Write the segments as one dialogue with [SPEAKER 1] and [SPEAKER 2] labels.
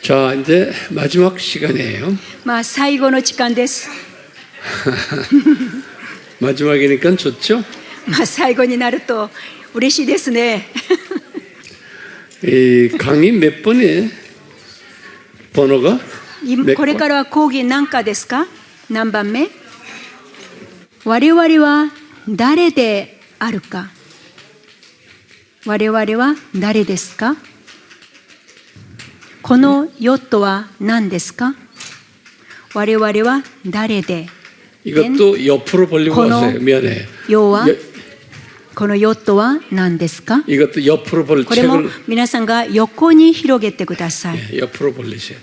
[SPEAKER 1] 자, 이제 마지막 시간이에요.
[SPEAKER 2] 最後の時間です。
[SPEAKER 1] 마지막이니까 좋죠?
[SPEAKER 2] 最後になると嬉しいですね。
[SPEAKER 1] 이 강의 몇 번이에요? 번호가?
[SPEAKER 2] これからは講義何課ですか？何番目？我々は誰であるか。我々は誰ですか？このヨットは何ですか？我々は誰で。
[SPEAKER 1] 이것도 옆으로 벌리고 왔어요. 미안해.
[SPEAKER 2] 要はこのヨットは何ですか？
[SPEAKER 1] 이것도 옆으로 벌리
[SPEAKER 2] これも
[SPEAKER 1] 책을
[SPEAKER 2] 皆さんが横に広げてください。
[SPEAKER 1] 옆으로 벌리세요.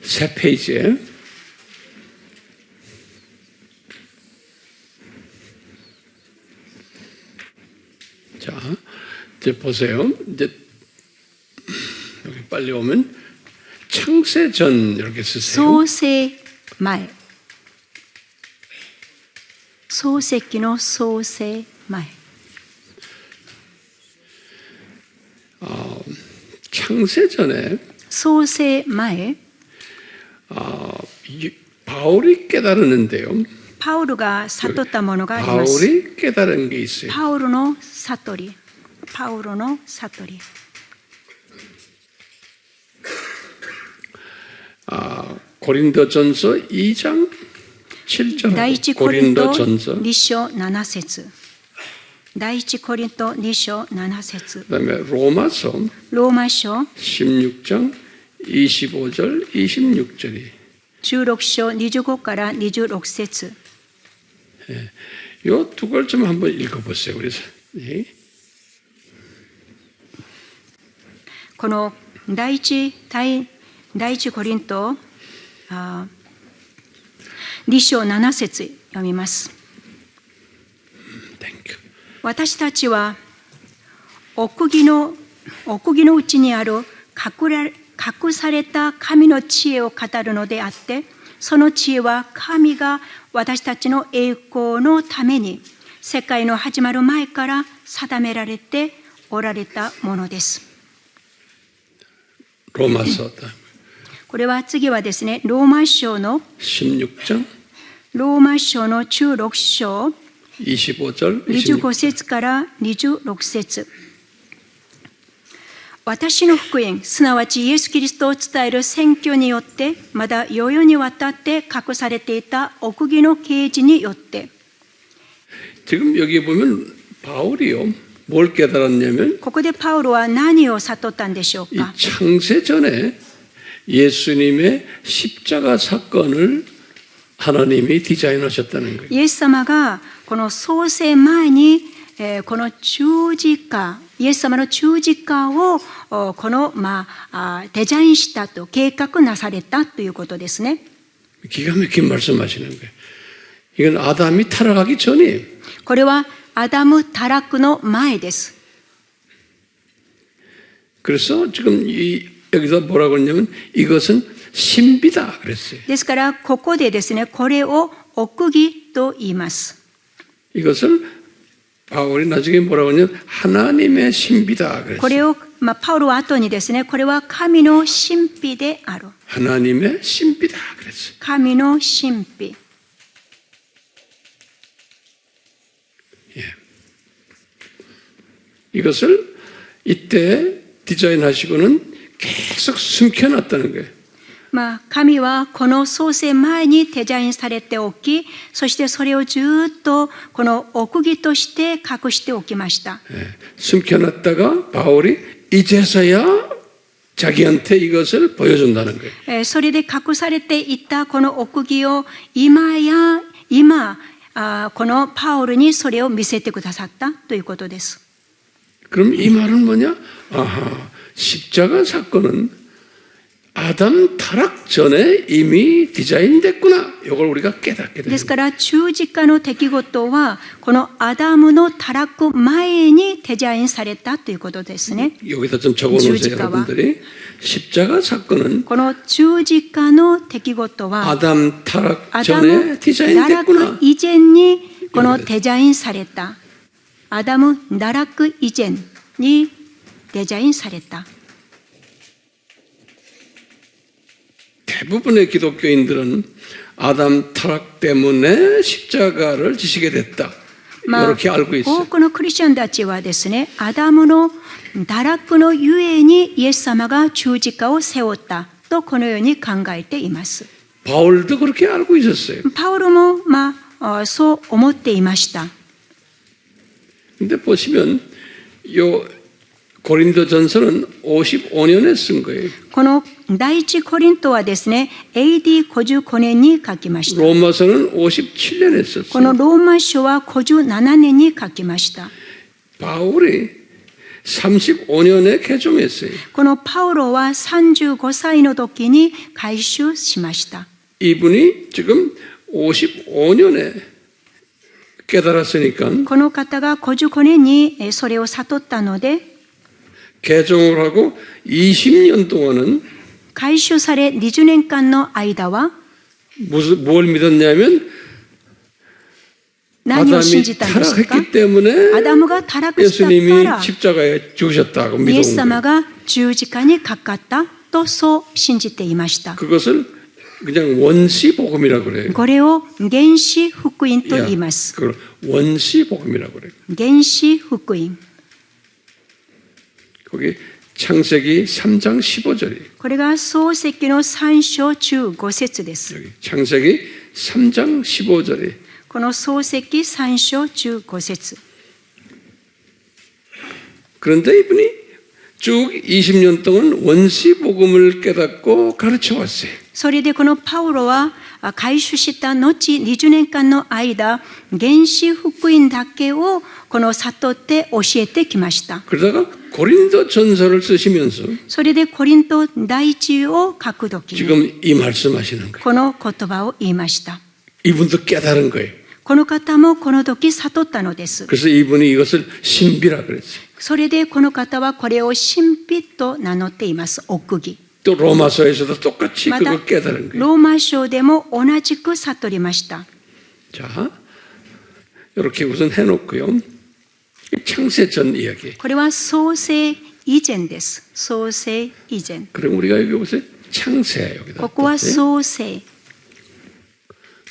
[SPEAKER 1] 세 페이지에. 자, 이제 보세요. 이제 여기 빨리 오면 창세전 이렇게 쓰세요.
[SPEAKER 2] 創世前。漱石の創世前。
[SPEAKER 1] 창세전에
[SPEAKER 2] 創世前、
[SPEAKER 1] 바울이 깨달았는데요.
[SPEAKER 2] パウルが悟ったものがあります。
[SPEAKER 1] 바울이 깨달은 게 있어요.
[SPEAKER 2] パウルの悟り。パウロの悟り。
[SPEAKER 1] 고린도전서 2장 7절.
[SPEAKER 2] 第一コリント
[SPEAKER 1] 고린도전서.
[SPEAKER 2] 2章7節。第一コリント2章7節。
[SPEAKER 1] 그다음에 로마서
[SPEAKER 2] ローマ書
[SPEAKER 1] 16장 25절 26절이
[SPEAKER 2] 16章25から26節。
[SPEAKER 1] 요 두 걸 좀 한번 읽어보세요. 그래서
[SPEAKER 2] この第一コリント2章7節読みます。
[SPEAKER 1] Thank you.
[SPEAKER 2] 私たちは奥義のうちにある隠された神の知恵を語るのであって、その知恵は神が私たちの栄光のために世界の始まる前から定められておられたものです。
[SPEAKER 1] 로마서
[SPEAKER 2] これは次はですね、ローマ書の
[SPEAKER 1] 16장
[SPEAKER 2] 16章
[SPEAKER 1] 25절
[SPEAKER 2] 25節から26節。私の福音、すなわちイエス・キリストを伝える宣教によって、まだ世々にわたって隠されていた奥義の啓示によって。
[SPEAKER 1] 지금 여기 보면 바울이요. 뭘 깨달았냐면
[SPEAKER 2] ここでパウロは何を悟ったんでしょう
[SPEAKER 1] 이
[SPEAKER 2] か。
[SPEAKER 1] 창세전에 예수님의 십자가 사건을 하나님이 디자인하셨다는 거예요.
[SPEAKER 2] イエス様がこの創世前に、この十字架、イエス様の十字架をこの、デザインしたと計画なされたということですね。
[SPEAKER 1] 기가 막힌 말씀하시는 거예요. 이건 아담이 타락하기 전이에요.
[SPEAKER 2] これはアダム堕落の前です。
[SPEAKER 1] 그래서 지금 여기서 뭐라고 했냐면 이것은 신비다 그랬어요.
[SPEAKER 2] ですからここでですね、これを奥義と言います。
[SPEAKER 1] 이것을 바울이 나중에 뭐라고 하냐면 하나님의 신비다
[SPEAKER 2] これ
[SPEAKER 1] 그랬어요.
[SPEAKER 2] を、パウロは後にですね、これは神の神秘である。
[SPEAKER 1] 하나님의 신비다 그랬어요.
[SPEAKER 2] 神の神秘。
[SPEAKER 1] 이것을 이때 디자인하시고는 계속 숨겨놨다는 거예요.
[SPEAKER 2] 神はこの創世前にデザインされておき、そしてそれをずっとこの奥義として隠しておきました。
[SPEAKER 1] 숨겨놨다가 바울이 이제서야 자기한테 이것을 보여준다는 거예요.
[SPEAKER 2] それで隠されていたこの奥義をこのパウルにそれを見せてくださったということです。
[SPEAKER 1] 그럼 이 말은 뭐냐? 아하, 십자가 사건은 아담 타락 전에 이미 디자인됐구나. 이걸 우리가 깨닫게 됩니다.
[SPEAKER 2] ですから十字架の出来事はこのアダムの堕落前にデザインされたということですね。
[SPEAKER 1] 여기다 좀 적어놓으세요, 여러분들이. 십자가 사건은
[SPEAKER 2] この十字架の出来事は
[SPEAKER 1] 아담 타락
[SPEAKER 2] アダ
[SPEAKER 1] 전에
[SPEAKER 2] ム堕
[SPEAKER 1] 디자인됐구나.
[SPEAKER 2] 落以前にこのデザインされた。アダム堕落以前にデザインされた。
[SPEAKER 1] 대부분의 기독교인들은 아담 타락 때문에 십자가를 지시게 됐다.
[SPEAKER 2] まあ
[SPEAKER 1] 이렇게 알고
[SPEAKER 2] 多
[SPEAKER 1] 있어요.
[SPEAKER 2] くのクリスチャンたちはですね、アダムの堕落のゆえにイエス様が十字架を背負ったとこのように考えています。
[SPEAKER 1] 바울도 그렇게 알고 있었어요.
[SPEAKER 2] パウロも、そう思っていました。
[SPEAKER 1] 근데 보시면 요 고린도 전서는 55년에 쓴 거예요.
[SPEAKER 2] この第一コリントはですね、AD55 年に書きました。
[SPEAKER 1] 로마서는 57년에
[SPEAKER 2] この
[SPEAKER 1] 썼어요.
[SPEAKER 2] ローマ書は57年に書きました。
[SPEAKER 1] 바울이 35년에 개종했어요.
[SPEAKER 2] このパウロは35歳の時に改宗しました。
[SPEAKER 1] 이분이 지금 55년에 깨달았으니까
[SPEAKER 2] この方が55年にそれを悟ったので、
[SPEAKER 1] 개종을 하고 20년 동안은
[SPEAKER 2] 改宗され20年間の間は
[SPEAKER 1] 뭘 믿었냐면
[SPEAKER 2] 何を信じ
[SPEAKER 1] 아담이
[SPEAKER 2] たんでしょうか。
[SPEAKER 1] 타락했기 때문에
[SPEAKER 2] アダムが堕落したか
[SPEAKER 1] 예수님이
[SPEAKER 2] ら
[SPEAKER 1] 십자가에 죽으셨다고
[SPEAKER 2] イエ
[SPEAKER 1] 믿은
[SPEAKER 2] ス
[SPEAKER 1] 거예요.
[SPEAKER 2] 様が十字架にかかったとそう信じていました。
[SPEAKER 1] 그것을 그냥 원시 복음이라고 그래요.
[SPEAKER 2] これを原始福音と言います。
[SPEAKER 1] 그걸 원시 복음이라고 그래요.
[SPEAKER 2] 原始福音。
[SPEAKER 1] 거기 창세기 3장 15절이
[SPEAKER 2] これが創世記の3章15節です。
[SPEAKER 1] 여기 창세기 3장 15절이
[SPEAKER 2] この創世記3章15節。
[SPEAKER 1] 그런데 이분이 쭉 20년 동안 원시 복음을 깨닫고 가르쳐 왔어요.
[SPEAKER 2] それでこのパウロは改宗した後20年間の間、原始福音だけをこの悟って教えてきました。
[SPEAKER 1] 그러다가 고린도 전서를 쓰시면서
[SPEAKER 2] それでコリント第一を書くときに
[SPEAKER 1] 지금 이 말씀하시는 거예요.
[SPEAKER 2] この言葉を言いました。
[SPEAKER 1] 이분도 깨달은 거예요.
[SPEAKER 2] この方もこの時悟ったのです。
[SPEAKER 1] 그래서 이분이 이것을 신비라 그랬어요.
[SPEAKER 2] それでこの方はこれを神秘と名乗っています。奥義。
[SPEAKER 1] 또 로마서에서도 똑같이
[SPEAKER 2] また
[SPEAKER 1] 그걸 깨달은 거예요.
[SPEAKER 2] ローマ書でも同じく悟りました。
[SPEAKER 1] 자, 이렇게 우선 해놓고요. 창세 전 이야기.
[SPEAKER 2] これは創世以前です。創世以前。
[SPEAKER 1] 그럼 우리가 여기 보세요. 창세 여기다.
[SPEAKER 2] ここは
[SPEAKER 1] 뒀어요.
[SPEAKER 2] 創世。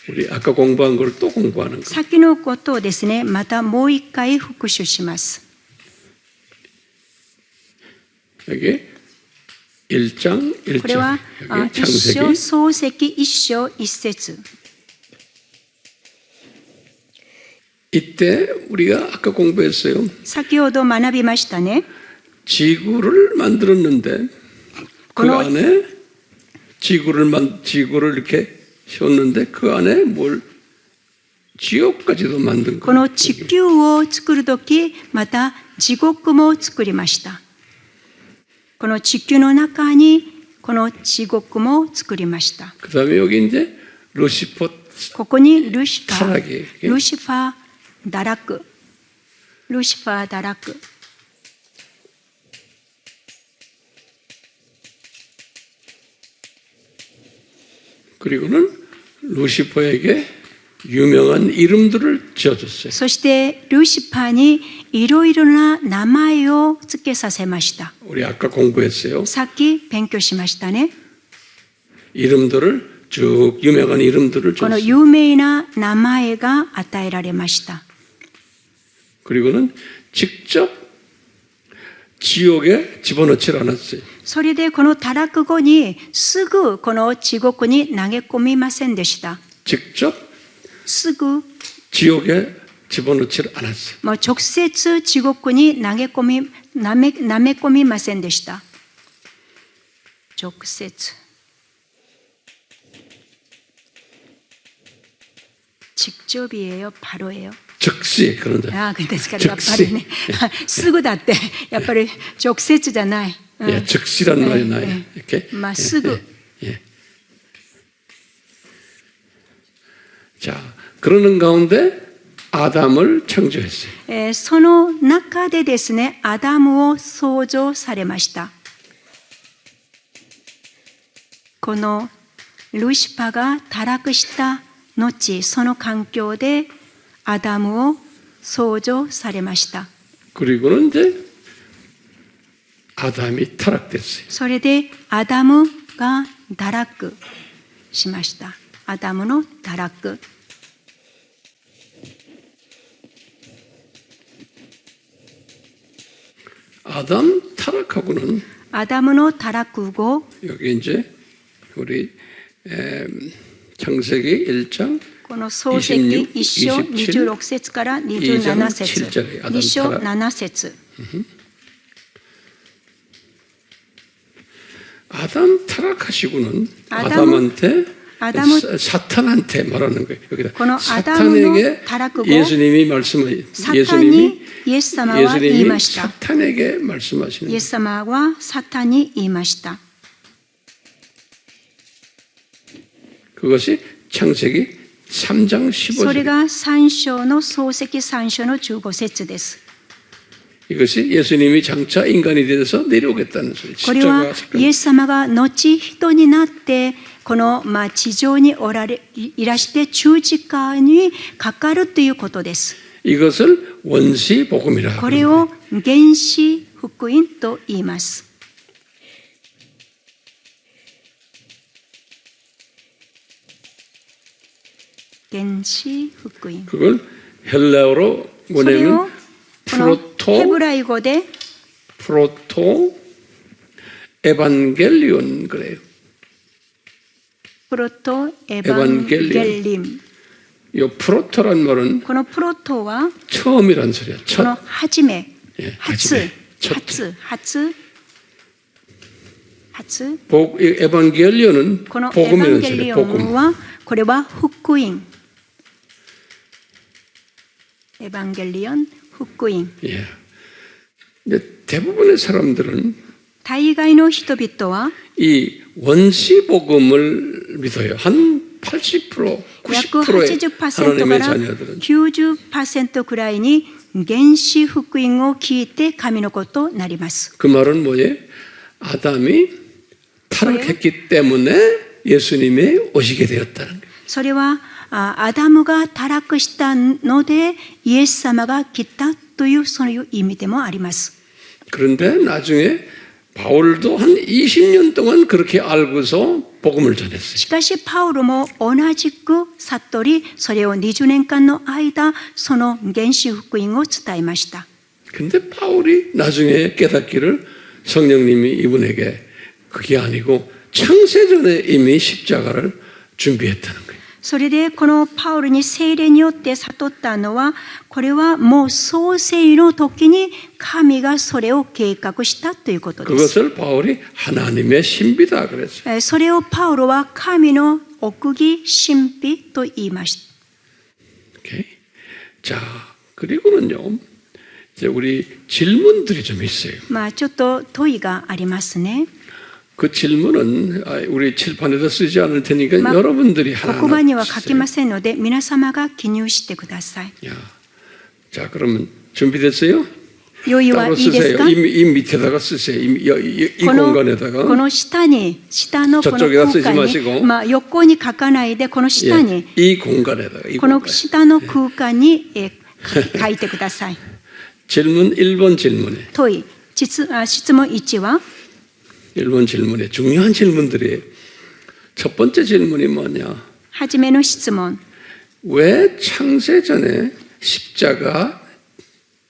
[SPEAKER 1] 우리 아까 공부한 걸 또 공부하는 거.
[SPEAKER 2] 先のことをですね、またもう一回復習します。
[SPEAKER 1] 여기 1장
[SPEAKER 2] これは
[SPEAKER 1] 1절.
[SPEAKER 2] 一
[SPEAKER 1] 여기
[SPEAKER 2] 章
[SPEAKER 1] 창세기.
[SPEAKER 2] 創世記一章一節。
[SPEAKER 1] 이때 우리가 아까 공부했어요.
[SPEAKER 2] 先ほど学びましたね。
[SPEAKER 1] 지구를 만들었는데 그
[SPEAKER 2] 그거-
[SPEAKER 1] 안에 지구를 이렇게 씌웠는데 그 안에 뭘 지옥까지도 만든
[SPEAKER 2] この
[SPEAKER 1] 거예요.
[SPEAKER 2] 地球を作るとき、また地獄も作りました。この地球の中にこの地獄も作りました。
[SPEAKER 1] 그다음에 여기 이제 루시퍼
[SPEAKER 2] ここにルシファ
[SPEAKER 1] 타락이
[SPEAKER 2] ー、ルシファー堕落、ルシファー堕落。
[SPEAKER 1] 그리고는 루시퍼에게 유명한 이름들을 지어줬어요.
[SPEAKER 2] そしてルシファーにいろいろな名前を付けさせました。
[SPEAKER 1] 우리 아까 공부했어요.
[SPEAKER 2] さっき勉強しましたね。
[SPEAKER 1] 이름들을 쭉 유명한 이름들을
[SPEAKER 2] この
[SPEAKER 1] 줬어요.
[SPEAKER 2] 有名な名前が与えられました。
[SPEAKER 1] 그리고는 직접 지옥에 집어넣질 않았어요.
[SPEAKER 2] それでこの堕落後にすぐこの地獄に投げ込みませんでした。
[SPEAKER 1] 직접
[SPEAKER 2] すぐ
[SPEAKER 1] 지옥에 집어넣질 않았어요.
[SPEAKER 2] もう直接地獄に投げ込みなめ込みませんでした。直接。직접이에요, 바로예요.
[SPEAKER 1] 즉시 그런다.
[SPEAKER 2] 아, 그래서やっぱりね、すぐだってやっぱり直接じゃない。
[SPEAKER 1] 예, 즉시란 말이 나요. 이렇게.
[SPEAKER 2] まあすぐ。
[SPEAKER 1] 예. 자, 그러는 가운데 아담을 창조했어요.
[SPEAKER 2] その中でですね、アダムを創造されました。このルシファーが堕落した後、その環境でアダムを創造されました。
[SPEAKER 1] 그리고는 이제 아담이 타락됐어요.
[SPEAKER 2] それでアダムが堕落しました。アダムの堕落。
[SPEAKER 1] 아담 타락하고는
[SPEAKER 2] アダムの堕落後、
[SPEAKER 1] 여기 이제 우리 창세기 1장
[SPEAKER 2] この創世記1章26節から27節、2章7節。
[SPEAKER 1] 아담 타락하시고는
[SPEAKER 2] 아담은-
[SPEAKER 1] 아담한테 사탄한테 말하는 거예요. 여기다
[SPEAKER 2] このアダムの
[SPEAKER 1] 사탄에게
[SPEAKER 2] 堕落後、
[SPEAKER 1] 예수님이 말씀을
[SPEAKER 2] サタンにイエス様は言い
[SPEAKER 1] 예수님이
[SPEAKER 2] ました。
[SPEAKER 1] 사탄에게 말씀하시는
[SPEAKER 2] イエス様はサタンに言いました。
[SPEAKER 1] 그것이 창세기 3장
[SPEAKER 2] それ
[SPEAKER 1] 15절.
[SPEAKER 2] が3章の創世記3章の15節です。
[SPEAKER 1] 이것이 예수님이 장차 인간이 되어서 내려오겠다는 소리.
[SPEAKER 2] これは
[SPEAKER 1] 십자가
[SPEAKER 2] イエス様が後人になってこの地上にいらして十字架にかかるということです。
[SPEAKER 1] 이것을 원시 복음이라.
[SPEAKER 2] これを原始福音と言います。 原始福音。
[SPEAKER 1] 그걸 헬라어로
[SPEAKER 2] それを
[SPEAKER 1] 뭐냐면
[SPEAKER 2] このヘブライ語で
[SPEAKER 1] 프로토 에반겔리온 그래요.
[SPEAKER 2] プロトエヴァンゲリン。
[SPEAKER 1] 이 프로토란 말은
[SPEAKER 2] このプロトは
[SPEAKER 1] 처음이란 소리야.
[SPEAKER 2] こ
[SPEAKER 1] 첫.
[SPEAKER 2] の初め、
[SPEAKER 1] 예,
[SPEAKER 2] 初、
[SPEAKER 1] 初め、첫.
[SPEAKER 2] 初。
[SPEAKER 1] 에반겔리온은
[SPEAKER 2] このエヴァン
[SPEAKER 1] 복음이라는
[SPEAKER 2] ゲリ
[SPEAKER 1] 소리야.
[SPEAKER 2] オン
[SPEAKER 1] 복음.
[SPEAKER 2] はこれは福音。エヴァンゲリオン福音。
[SPEAKER 1] 예. 근데 대부분의 사람들은
[SPEAKER 2] 大概の人々は
[SPEAKER 1] 이 원시 복음을 믿어요. 한 80%,
[SPEAKER 2] 約
[SPEAKER 1] 90%의
[SPEAKER 2] 80%
[SPEAKER 1] 하나님의
[SPEAKER 2] から
[SPEAKER 1] 자녀들은
[SPEAKER 2] 90% くらいに原始福音を聞いて神の子となります。
[SPEAKER 1] 그 말은 뭐예요? 아담이 타락했기 때문에 예수님이 오시게 되었다는 거예요.
[SPEAKER 2] それはアダムが堕落したのでイエス様が来たというそういう意味でもあります。
[SPEAKER 1] 그런데 나중에 바울도 한 20년 동안 그렇게 알고서 복음을 전했어요.
[SPEAKER 2] しかしパウロも同じく悟り、それを20年間の間、その原始福音を伝えました。
[SPEAKER 1] 근데 바울이 나중에 깨닫기를 성령님이 이분에게 그게 아니고 창세전에 이미 십자가를 준비했다는 거예요.
[SPEAKER 2] それでこのパウロに聖霊によって悟ったのは、これはもう創世の時に神がそれを計画したということです。
[SPEAKER 1] 그것을 바울이 하나님의 신비다 그랬어요.
[SPEAKER 2] それをパウロは神の奥義神秘と言いました。
[SPEAKER 1] 오케이. 자, 그리고는요. 이제 우리 질문들이 좀 있어요.
[SPEAKER 2] ちょっと問いがありますね。
[SPEAKER 1] 그 질문은 우리 칠판에다 쓰지 않을 테니까 여러분들이
[SPEAKER 2] 黒板に
[SPEAKER 1] 하나
[SPEAKER 2] は書きませんので、皆様が記入してください。
[SPEAKER 1] 자, 그러면 준비됐어요?
[SPEAKER 2] 用意は
[SPEAKER 1] 따로
[SPEAKER 2] いいです
[SPEAKER 1] 쓰세요.
[SPEAKER 2] か？
[SPEAKER 1] 이 밑에다가 쓰세요. 이
[SPEAKER 2] この
[SPEAKER 1] 공간에다가.
[SPEAKER 2] この下のこの
[SPEAKER 1] 저쪽에다
[SPEAKER 2] 空
[SPEAKER 1] 쓰지
[SPEAKER 2] 間
[SPEAKER 1] 마시고.
[SPEAKER 2] に、横に書かないで、この下に、
[SPEAKER 1] 이 공간에다가. 이
[SPEAKER 2] この
[SPEAKER 1] 공간에.
[SPEAKER 2] 下の空間に書いてください。
[SPEAKER 1] 질문 1번 질문에.
[SPEAKER 2] 問い、質問1は、
[SPEAKER 1] 1번 질문에 중요한 질문들이에요. 첫 번째 질문이 뭐냐?
[SPEAKER 2] はじめの質問。
[SPEAKER 1] 왜 창세전에 십자가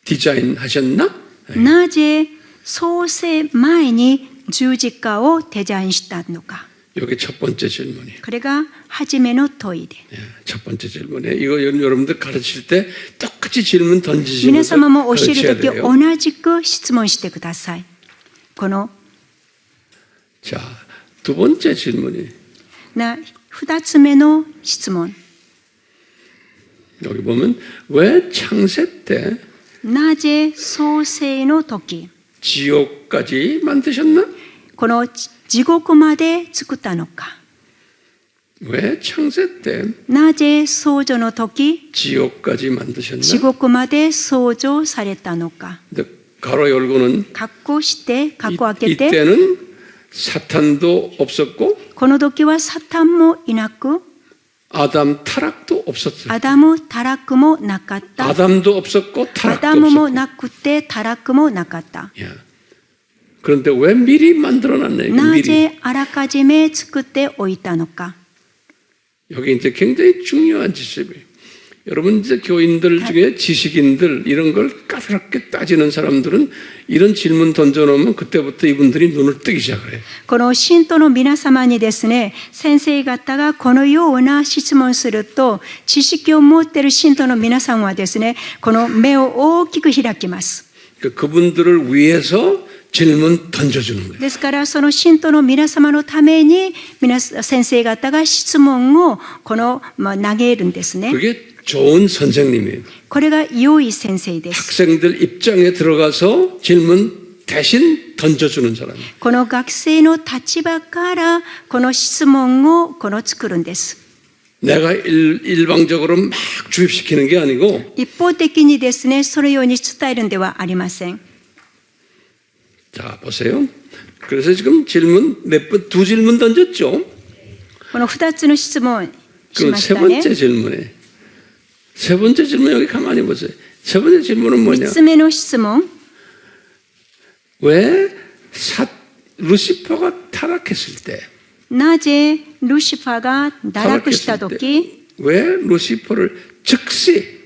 [SPEAKER 1] 디자인하셨나?
[SPEAKER 2] なぜ創世前に十字架をデザインしたのか。
[SPEAKER 1] 이게 첫 번째 질문이에요.
[SPEAKER 2] これがはじめの問いで。
[SPEAKER 1] 첫 번째 질문에 이거 여러분들 가르칠 때 똑같이 질문
[SPEAKER 2] 皆
[SPEAKER 1] 던지시면서
[SPEAKER 2] 様も教え
[SPEAKER 1] 가르쳐야
[SPEAKER 2] るとき
[SPEAKER 1] 돼요.
[SPEAKER 2] 同じく質問してください。この
[SPEAKER 1] 자, 두 번째 질문이
[SPEAKER 2] 2つ目の質問。
[SPEAKER 1] 여기 보면 왜 창세 때
[SPEAKER 2] なぜ創世の時、
[SPEAKER 1] 지옥까지 만드셨나?
[SPEAKER 2] この地獄まで作ったのか。
[SPEAKER 1] 왜 창세 때
[SPEAKER 2] なぜ創造の時、
[SPEAKER 1] 지옥까지
[SPEAKER 2] 地
[SPEAKER 1] 만드셨나?
[SPEAKER 2] 獄まで創造されたのか。
[SPEAKER 1] 근데 가로 열고는
[SPEAKER 2] 括弧して、括弧開けて、
[SPEAKER 1] 이때는 사탄도 없었고
[SPEAKER 2] この時はサタンもいなく、
[SPEAKER 1] 아담 타락도 없었어요.
[SPEAKER 2] アダム、タラクもなかった。
[SPEAKER 1] 아담도 없었고
[SPEAKER 2] ア
[SPEAKER 1] 타락도
[SPEAKER 2] ダムも
[SPEAKER 1] 없었고.
[SPEAKER 2] なくて、タラクもなかった。
[SPEAKER 1] 예. 그런데 왜 미리 만들어놨냐? 이게
[SPEAKER 2] な
[SPEAKER 1] 미리.
[SPEAKER 2] ぜあらかじめ作っておいたのか。
[SPEAKER 1] 여기 이제 굉장히 중요한 지식이에요. 여러분 이제 교인들 중에 지식인들 이런 걸 까다롭게 따지는 사람들은 이런 질문 던져놓으면 그때부터 이분들이 눈을 뜨기 시작해요.
[SPEAKER 2] この信徒の皆様にですね、先生方がこのような質問すると、知識を持っている信徒の皆さんはですね、この目を大きく開きます。
[SPEAKER 1] 그분들을 위해서 질문 던져주는 거예요.
[SPEAKER 2] ですからその信徒の皆様のために先生方が質問を投げるんですね。
[SPEAKER 1] 그게 좋은 선생님이에요.
[SPEAKER 2] これが良い先生です。
[SPEAKER 1] 학생들 입장에 들어가서 질문 대신 던져주는 사람이에요.
[SPEAKER 2] この学生の立場からこの質問を作るんです。
[SPEAKER 1] 내가 일방적으로 막 주입시키는 게 아니고
[SPEAKER 2] 一方的にですね、そのように伝えるんではありません。
[SPEAKER 1] 자, 보세요. 그래서 지금 두 질문 던졌죠?
[SPEAKER 2] この2つの質問し
[SPEAKER 1] 그럼
[SPEAKER 2] まし
[SPEAKER 1] 세
[SPEAKER 2] たね。
[SPEAKER 1] 번째 질문에 세 번째 질문 여기 가만히 보세요. 세 번째 질문은 뭐냐?
[SPEAKER 2] 3つ目の質問。
[SPEAKER 1] 왜 루시퍼가 타락했을 때
[SPEAKER 2] なぜルシファーが堕落したとき、
[SPEAKER 1] 왜 루시퍼를 즉시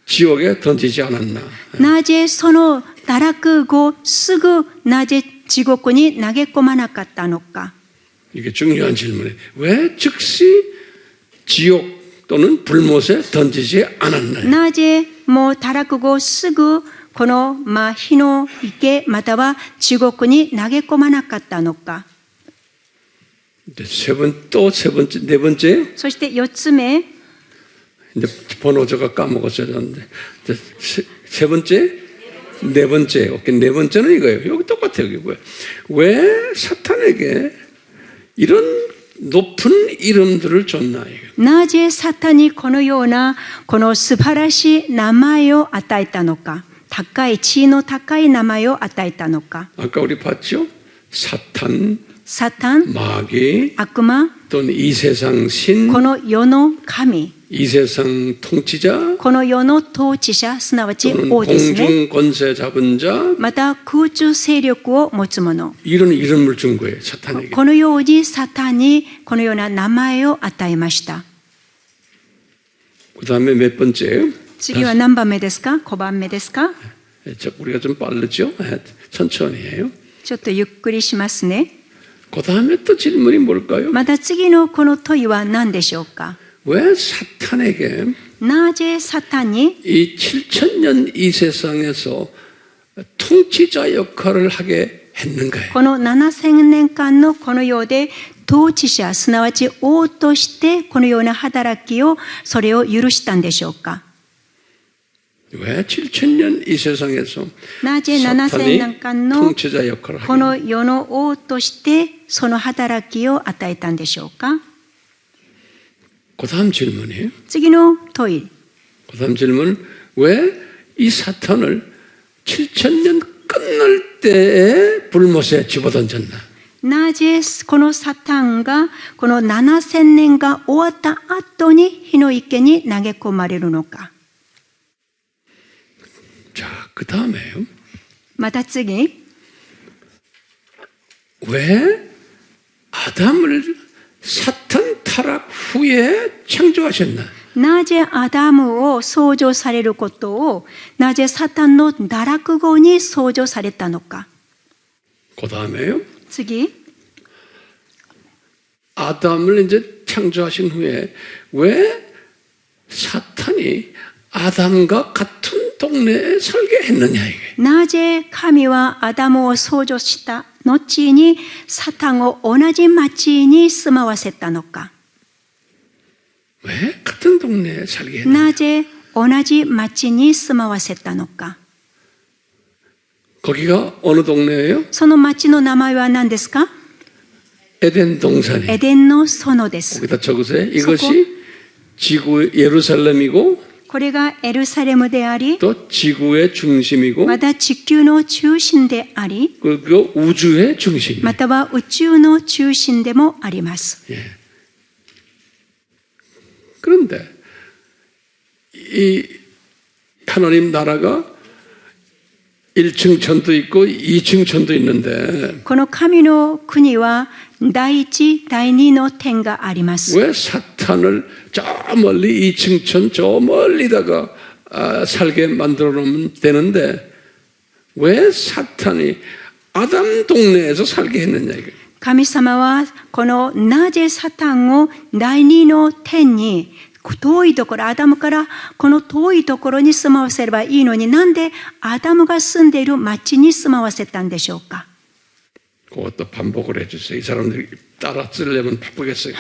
[SPEAKER 1] 지옥에 던지지 않았나?
[SPEAKER 2] なぜその堕落後すぐなぜ地獄に投げ込まなかったのか。
[SPEAKER 1] 이게 중요한 질문이에요. 왜 즉시 지옥 또는 불못에 던지지 않았나?
[SPEAKER 2] なぜもう堕落後すぐこの火の池または地獄に投げ込まなかったのか。
[SPEAKER 1] 네 번째.
[SPEAKER 2] そして4つ目。
[SPEAKER 1] 이제 번호 제가 까먹었어야 되는데. 세 번째? 네 번째. 오케이. 네 번째는 이거예요. 여기 똑같아요. 여기 뭐예요? 왜 사탄에게 이런 높은 이름들을 줬나? 이거.
[SPEAKER 2] なぜサタンにこのようなこの素晴らしい名前を与えたのか。高い地位の高い名前を与えたのか。
[SPEAKER 1] 아까 우리 봤죠? 사탄,
[SPEAKER 2] サタン、
[SPEAKER 1] 마귀,
[SPEAKER 2] 悪魔、
[SPEAKER 1] 또는 이 세상 신,
[SPEAKER 2] この世の神、
[SPEAKER 1] 이 세상 통치자,
[SPEAKER 2] この世の統治者、すなわち
[SPEAKER 1] 또는
[SPEAKER 2] 王ですね。
[SPEAKER 1] 공중 권세 잡은 자,
[SPEAKER 2] また空中勢力を持つ者。
[SPEAKER 1] 이런 이름을 준 거예요. 사탄에게.
[SPEAKER 2] このようにサタンにこのような名前を与えました。
[SPEAKER 1] 그 다음에 몇 번째?
[SPEAKER 2] 次は何番目ですか？ 5番目ですか？
[SPEAKER 1] 우리가 좀 빠르죠? 천천히 해요.
[SPEAKER 2] ちょっとゆっくりしますね。
[SPEAKER 1] 그 다음에 또 질문이 뭘까요?
[SPEAKER 2] また次のこの問いは何でしょうか？
[SPEAKER 1] 왜 사탄에게
[SPEAKER 2] なぜサタンに
[SPEAKER 1] 이 7,000년 이 세상에서 통치자 역할을 하게 했는가요?
[SPEAKER 2] この7000年間のこの世で統治者、すなわち王としてこのような働きを、それを許したんでしょうか？
[SPEAKER 1] 왜 7,000년 이 세상에서
[SPEAKER 2] なぜ7000年間の
[SPEAKER 1] 통치자 역할을
[SPEAKER 2] こ
[SPEAKER 1] 하게
[SPEAKER 2] の世の王としてその働きを与えたんでしょうか？
[SPEAKER 1] 그 다음 질문이에요.
[SPEAKER 2] 次の問い。
[SPEAKER 1] 그 다음 질문은 왜 이 사탄을 7,000년 끝날 때에 불못에 집어던졌나?
[SPEAKER 2] なぜこのサタンがこの7000年が終わった後に火の池に投げ込まれるのか。
[SPEAKER 1] 자, 그 다음에요.
[SPEAKER 2] また次。
[SPEAKER 1] 왜 아담을 사탄 타락 후에 창조하셨나?
[SPEAKER 2] なぜアダムを創造されることを、なぜサタンの堕落後に創造されたのか。
[SPEAKER 1] 그 다음에요.
[SPEAKER 2] 次。
[SPEAKER 1] 아담을 이제 창조하신 후에 왜 사탄이 아담과 같은 동네에 살게 했느냐 이게.
[SPEAKER 2] なぜ神はアダムを創造した後にサタンを同じ町に住まわせたのか。
[SPEAKER 1] 왜 같은 동네에 살게 했느냐.
[SPEAKER 2] なぜ同じ町に住まわせたのか。
[SPEAKER 1] 거기가 어느 동네예요?
[SPEAKER 2] その町の名前は何ですか？
[SPEAKER 1] 에덴 동산이.
[SPEAKER 2] エデンの園です。
[SPEAKER 1] 거기다 적으세요. 이것이 지구 예루살렘이고
[SPEAKER 2] これがエルサレムであり、
[SPEAKER 1] 또 지구의 중심이고
[SPEAKER 2] また地球の中心であり、
[SPEAKER 1] 그리고 우주의 중심이에요.
[SPEAKER 2] または宇宙の中心でもあります。
[SPEAKER 1] 예. 그런데 이 하나님 나라가 1층 천도 있고 2층 천도 있는데
[SPEAKER 2] この神の国は第一、第二の天があります。
[SPEAKER 1] 왜 사탄을 저 멀리 2층 천 저 멀리다가 살게 만들어 놓으면 되는데 왜 사탄이 아담 동네에서 살게 했느냐 이게.
[SPEAKER 2] 神様はこのなぜサタンを第二の天に遠いところ、アダムからこの遠いところに住まわせればいいのに、なんでアダムが住んでいる町に住まわせたんでしょうか。
[SPEAKER 1] 그것도 반복을 해주세요. 이 사람들이 따라 쓰려면 바쁘겠어요.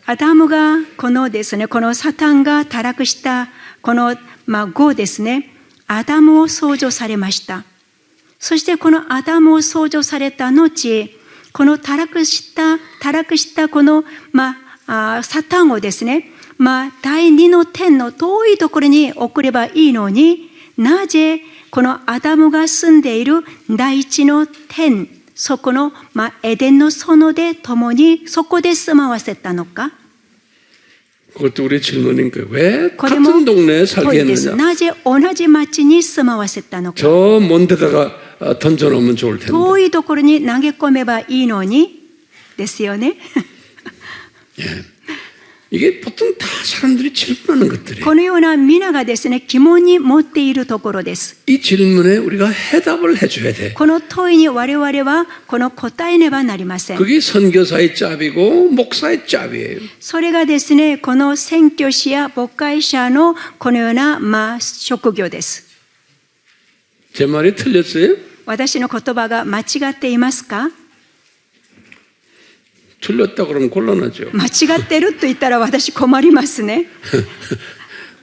[SPEAKER 2] アダムがこのですね、このサタンが堕落したこの後ですね、アダムを創造されました。そしてこのアダムを創造された後、この堕落したこのサタンをですね、第二の天の遠いところに送ればいいのに、なぜこのアダムが住んでいる第一の天、そこのエデンの園で共にそこで住まわせたのか。
[SPEAKER 1] 그것도 우리 질문인 거예요. 왜
[SPEAKER 2] これも
[SPEAKER 1] 같은 동네에 살게
[SPEAKER 2] 問いです。
[SPEAKER 1] 했느냐?
[SPEAKER 2] なぜ同じ町に住まわせたのか。
[SPEAKER 1] 저 먼 데다가 던져놓으면 좋을 텐데.
[SPEAKER 2] 遠いところに投げ込めばいいのにですよね。
[SPEAKER 1] 이게 보통 다 사람들이 질문하는 것들이에요.
[SPEAKER 2] このような皆がですね、疑問に持っているところです。
[SPEAKER 1] 이 질문에 우리가 해답을 해줘야 돼.
[SPEAKER 2] この問いに我々はこの答えねばなりません。
[SPEAKER 1] 그게 선교사의 짭이고 목사의 짭이에요.
[SPEAKER 2] それがですね、この宣教師や牧会者のこのような職業です。
[SPEAKER 1] 제 말이 틀렸어요?
[SPEAKER 2] 私の言葉が間違っていますか？
[SPEAKER 1] 틀렸다 그러면 곤란하죠.
[SPEAKER 2] 間違ってると言ったら私困りますね。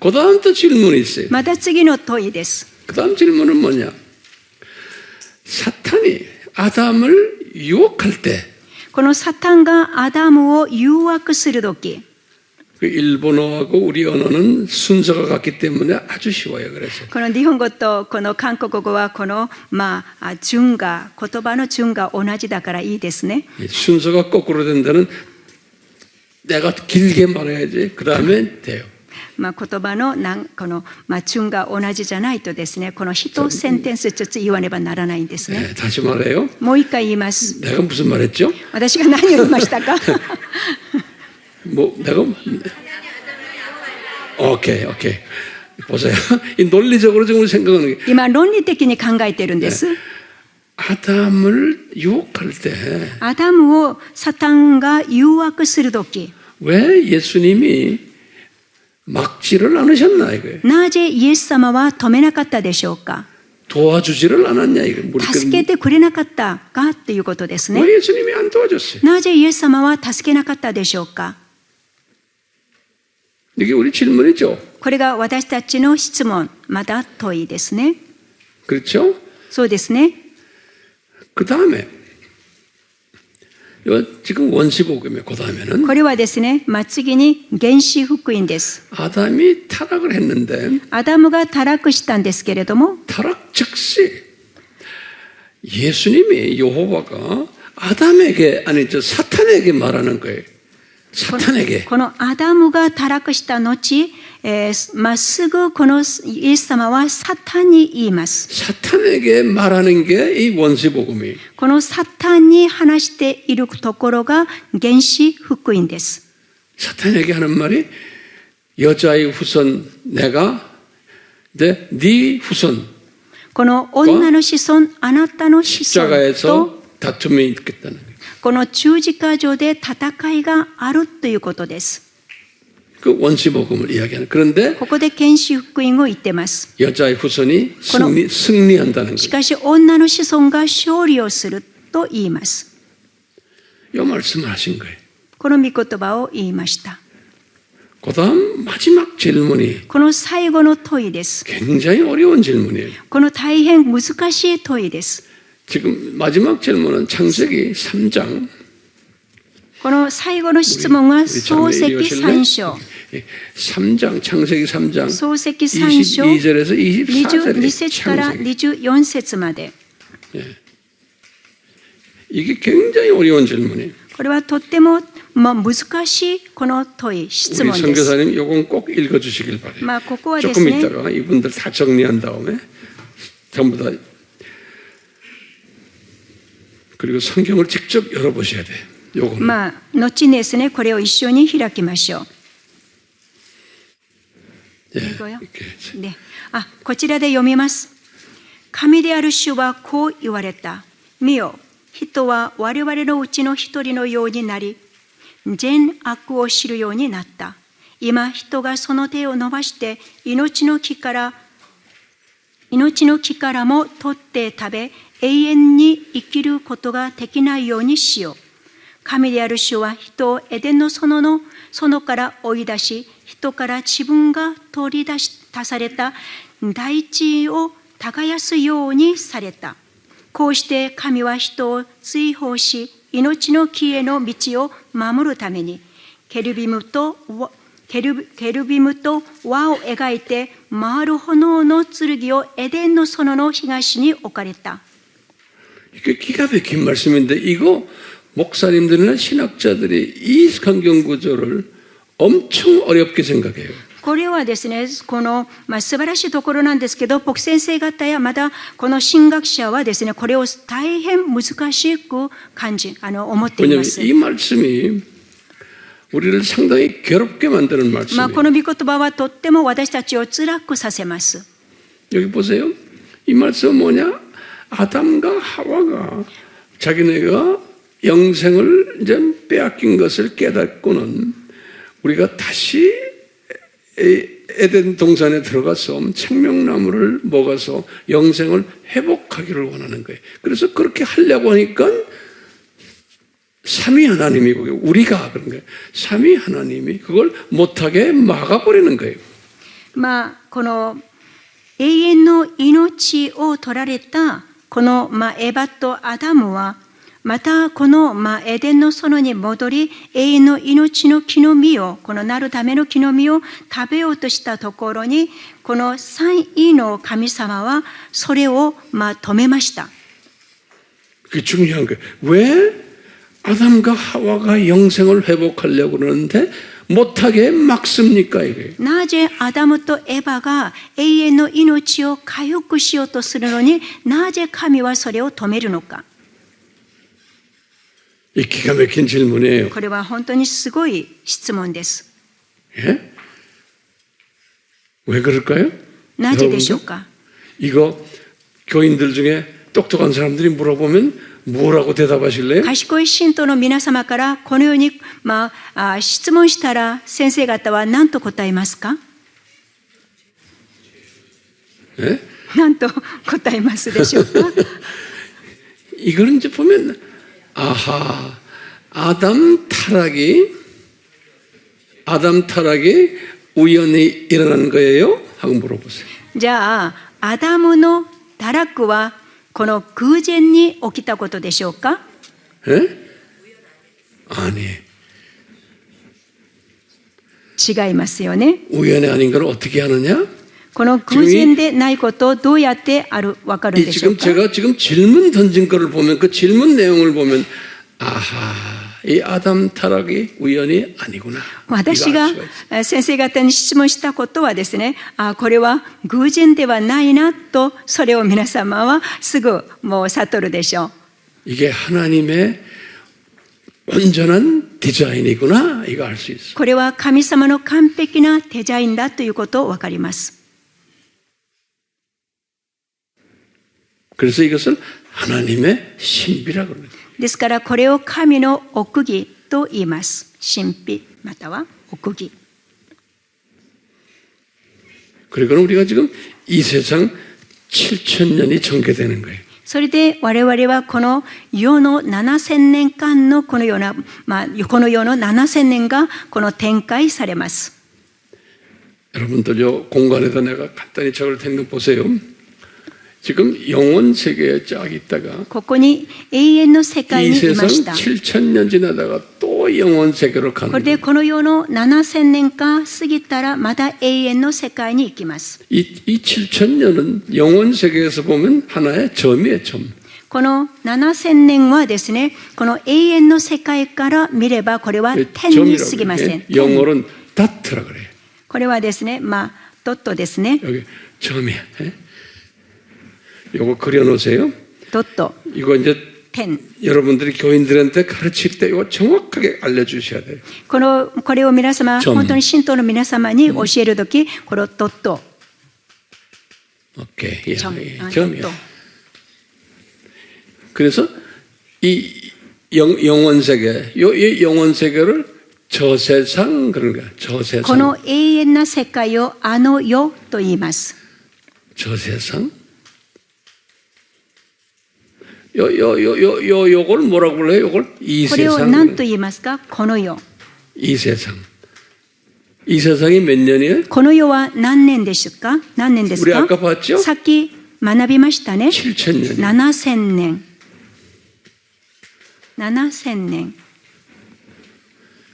[SPEAKER 1] 그 다음 또 질문이 있어요.
[SPEAKER 2] また次の問いです。
[SPEAKER 1] 그 다음 질문은 뭐냐? 사탄이 아담을 유혹할 때,
[SPEAKER 2] このサタンがアダムを誘惑するとき、
[SPEAKER 1] 그 일본어하고 우리 언어는 순서가 같기 때문에 아주 쉬워요. 그래서
[SPEAKER 2] この日本語とこの韓国語はこの順が、言葉の順が同じだからいいですね。
[SPEAKER 1] 이 순서가 거꾸로 된 데는 내가 길게 말해야지. 그 다음에 돼요.
[SPEAKER 2] 言葉のこの順が同じじゃないとですね、この一センテンスずつ言わねばならないんですね。
[SPEAKER 1] 네, 다시 말해요.
[SPEAKER 2] もう一回言います。
[SPEAKER 1] 내가 무슨 말했죠?
[SPEAKER 2] 私が何を言いましたか？
[SPEAKER 1] 뭐 내가 오케이. 보세요. 이 논리적으로 지금 생각하는 게
[SPEAKER 2] 今論理的に考えているんです。
[SPEAKER 1] 아담을 유혹할 때
[SPEAKER 2] アダムをサタンが誘惑するとき、
[SPEAKER 1] 왜 예수님이 막지를 않으셨나 이거예요.
[SPEAKER 2] なぜイエス様は止めなかったでしょうか？
[SPEAKER 1] 도와주지를 않았냐 이거.
[SPEAKER 2] 助けてくれなかったかということですね。
[SPEAKER 1] 왜 예수님이 안 도와줬어요?
[SPEAKER 2] なぜイエス様は助けなかったでしょうか？
[SPEAKER 1] 이게 우리 질문이죠.
[SPEAKER 2] これが私たちの質問、また問いですね。
[SPEAKER 1] 그렇죠?
[SPEAKER 2] そうですね。
[SPEAKER 1] 그 다음에 지금 원시복음에 그 다음에는
[SPEAKER 2] これはですね、次に原始福音です。
[SPEAKER 1] 아담이 타락을 했는데
[SPEAKER 2] アダムが堕落したんですけれども、
[SPEAKER 1] 타락 즉시 예수님이 여호와가 아담에게 아니 저 사탄에게 말하는 거예요. 사탄에게
[SPEAKER 2] このアダムが堕落した後、まっすぐこのイエス様はサタンに言います。
[SPEAKER 1] 사탄에게 말하는 게 이 원시복음이에요.
[SPEAKER 2] このサタンに話しているところが原始福音です。
[SPEAKER 1] 사탄에게 하는 말이 여자의 후손 내가 이제 네 후손
[SPEAKER 2] この女の子孫、あなたの子孫と
[SPEAKER 1] 십자가에서 다툼이 있겠다는 거예요.
[SPEAKER 2] この十字架上で戦いがあるということです。
[SPEAKER 1] 그 원시복음을 이야기하는. 그런데
[SPEAKER 2] ここで原始福音を言ってます。
[SPEAKER 1] 여자의 후손이 승리한다는
[SPEAKER 2] し
[SPEAKER 1] 거예요.
[SPEAKER 2] かし女の子孫が勝利をすると言います。
[SPEAKER 1] 이 말씀을 하신 거예요.
[SPEAKER 2] この御言葉を言いました。
[SPEAKER 1] 그다음 마지막 질문이
[SPEAKER 2] この最後の問いです。
[SPEAKER 1] 굉장히 어려운 질문이에요.
[SPEAKER 2] この大変難しい問いです。
[SPEAKER 1] 지금 마지막 질문은 창세기 3장.
[SPEAKER 2] この最後の質問は創世記3章。
[SPEAKER 1] 3장 창세기 3장
[SPEAKER 2] 創世記3章
[SPEAKER 1] 22절에서 24절에
[SPEAKER 2] 22節から24節まで。
[SPEAKER 1] 이게 굉장히 어려운 질문이에요.
[SPEAKER 2] これはとっても難しいこの問い、質
[SPEAKER 1] 우리
[SPEAKER 2] 問です。
[SPEAKER 1] 선교사님 이건 꼭 읽어주시길 바래요.
[SPEAKER 2] ここはです
[SPEAKER 1] 조금
[SPEAKER 2] ね、
[SPEAKER 1] 있다가 이분들 다 정리한 다음에 전부 다. 그리고 성경을 직접 열어보셔야 돼요. 요거는.
[SPEAKER 2] まあ、後にですね、これを一緒に開きましょう。
[SPEAKER 1] 예,
[SPEAKER 2] 이거요?
[SPEAKER 1] 이렇게.
[SPEAKER 2] で、こちらで読みます。神である主はこう言われた。見よ、人は我々のうちの一人のようになり、善悪を知るようになった。今、人がその手を伸ばして命の木からも取って食べ、永遠に生きることができないようにしよう。神である主は人をエデンの園から追い出し、人から自分が取り出された大地を耕すようにされた。こうして神は人を追放し、命の木への道を守るために、ケルビムと輪を描いて回る炎の剣をエデンの園の東に置かれた。
[SPEAKER 1] 이게 기가 막힌 말씀인데 이거 목사님들이나 신학자들이 이 성경 구조를 엄청 어렵게 생각해요.
[SPEAKER 2] これはですね、この、素晴らしいところなんですけど、牧先生方やまたこの神学者はですね、これを大変難しく思っていま
[SPEAKER 1] 왜냐하면
[SPEAKER 2] す。
[SPEAKER 1] 이 말씀이 우리를 상당히 괴롭게 만드는
[SPEAKER 2] こ
[SPEAKER 1] 말씀이에요.
[SPEAKER 2] の御言葉はとっても私たちを辛くさせます。
[SPEAKER 1] 여기 보세요. 이 말씀은 뭐냐? 아담과 하와가 자기네가 영생을 이제 빼앗긴 것을 깨닫고는 우리가 다시 에덴 동산에 들어가서 생명나무를 먹어서 영생을 회복하기를 원하는 거예요. 그래서 그렇게 하려고 하니까 삼위 하나님이고 우리가 그런 거예요. 삼위 하나님이 그걸 못하게 막아버리는 거예요.
[SPEAKER 2] この永遠の命を取られたこのエヴァとアダムはまたこのエデンの園に戻り永遠の命の木の実をこのなるための木の実を食べようとしたところにこの三位の神様はそれを止めました。
[SPEAKER 1] 그게 중요한 거예요. 왜 아담과 하와가 영생을 회복하려고 그러는데 못하게 막습니까 이게?
[SPEAKER 2] なぜアダムとエヴァが永遠の命を回復しようとするのになぜ神はそれを止めるのか。
[SPEAKER 1] 이 기가 막힌 질문이에요.
[SPEAKER 2] これは本当にすごい質問です。
[SPEAKER 1] 예? 왜 그럴까요?
[SPEAKER 2] なぜでしょうか。
[SPEAKER 1] 이거 교인들 중에 똑똑한 사람들이 물어보면 뭐라고 대답하실래요?
[SPEAKER 2] 賢い信徒の皆様からこのように、質問したら先生方は何と答えますか？
[SPEAKER 1] 예?
[SPEAKER 2] 何と答えますでしょうか？
[SPEAKER 1] 이걸 이제 보면 아하 아담 타락이 우연히 일어난 거예요? 하고 물어보세요.
[SPEAKER 2] じゃあアダムの堕落はこの偶然に起きたことでしょうか？
[SPEAKER 1] 예? 아니
[SPEAKER 2] 違いますよね。
[SPEAKER 1] 우연이 아닌 걸 어떻게 하느냐?
[SPEAKER 2] この偶然でないことをどうやって分かるんでしょう
[SPEAKER 1] 지금
[SPEAKER 2] か？
[SPEAKER 1] 제가 지금 질문 던진 거를 보면 그 질문 내용을 보면 아하 이 아담 타락이 우연이 아니구나.
[SPEAKER 2] 私が先生方に質問したことはですね、これは偶然ではないなとそれを皆様はすぐもう悟るでしょう。
[SPEAKER 1] 이게 하나님의 온전한 디자인이구나 이거 알 수 있어.
[SPEAKER 2] これは神様の完璧なデザインだということを分かります。
[SPEAKER 1] 그래서 이것을 하나님의 신비라고 그러는 거예요.
[SPEAKER 2] ですからこれを神の奥義と言います。神秘または奥義。
[SPEAKER 1] 그리고 우리가 지금 이 세상 7,000년이 전개되는 거예요.
[SPEAKER 2] それで我々はこの世の7000年間のこのような、この世の7000年がこの展開されます。
[SPEAKER 1] 여러분들 요 공간에다 내가 간단히 적을 텐데 보세요. 지금 영원 세계에 쫙 있다가
[SPEAKER 2] ここに永遠の世界
[SPEAKER 1] 이
[SPEAKER 2] にい
[SPEAKER 1] 세상
[SPEAKER 2] ました。
[SPEAKER 1] 7,000년 지나다가 또 영원 세계로
[SPEAKER 2] こ
[SPEAKER 1] 가는
[SPEAKER 2] れで
[SPEAKER 1] 거예요.
[SPEAKER 2] この世の7000年間過ぎたらまた永遠の世界に行きます。
[SPEAKER 1] 이 7,000년은 영원 세계에서 보면 하나의 점이에요, 점.
[SPEAKER 2] この7000年はですね、この永遠の世界から見ればこれは点に過ぎません。
[SPEAKER 1] 점이라고 영어로는 다트라 그래요.
[SPEAKER 2] これはですね、ドットですね。
[SPEAKER 1] 여기 점이야. 예? 요거 그려놓으세요.
[SPEAKER 2] ドット、
[SPEAKER 1] 이거 이제
[SPEAKER 2] 点。
[SPEAKER 1] 여러분들이 교인들한테 가르칠 때 이거 정확하게 알려주셔야 돼요.
[SPEAKER 2] これを皆様、
[SPEAKER 1] 점。
[SPEAKER 2] 本当に信徒の皆様に教えるとき、このドット、
[SPEAKER 1] 오케이.
[SPEAKER 2] 점、 ド
[SPEAKER 1] 점이야.
[SPEAKER 2] ット。
[SPEAKER 1] 그래서 이 영원 세계, 이 영원 세계를 저세상 그런 거야.
[SPEAKER 2] こ
[SPEAKER 1] 저세상.
[SPEAKER 2] の永遠な世界をあの世と言います。
[SPEAKER 1] 저세상. 요걸 뭐라고 불러요? 요걸
[SPEAKER 2] これを
[SPEAKER 1] 이세상.
[SPEAKER 2] 何と言いますか？この世。
[SPEAKER 1] 이세상. 이 세상이 몇 년이에요?
[SPEAKER 2] この世は何年ですか？何年ですか？
[SPEAKER 1] 우리 아까 봤죠?
[SPEAKER 2] さっき学びましたね。
[SPEAKER 1] 7,000년.
[SPEAKER 2] 7000年。7000年。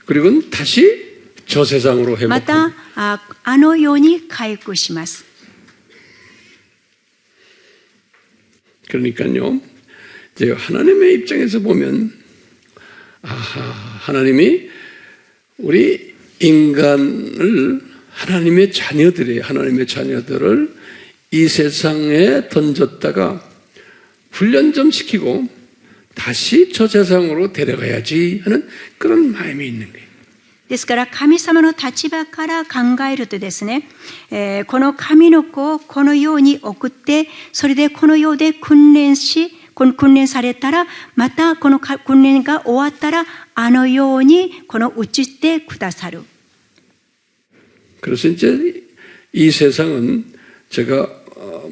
[SPEAKER 1] 그리고 다시 저 세상으로
[SPEAKER 2] ま
[SPEAKER 1] 회복.
[SPEAKER 2] たあの世に回復します。
[SPEAKER 1] 그러니까요. 이제 하나님의 입장에서 보면 하나님이 우리 인간을 하나님의 자녀들이에요. 하나님의 자녀들을 이 세상에 던졌다가 훈련 좀 시키고 다시 저 세상으로 데려가야지 하는 그런 마음이 있는 거예요.
[SPEAKER 2] ですから神様の立場から考えるとですね、この神の子をこの世に送って、それでこの世で訓練されたら、またこの訓練が終わったら、あのようにこの移してくださる。
[SPEAKER 1] 그래서 이제 이 세상은 제가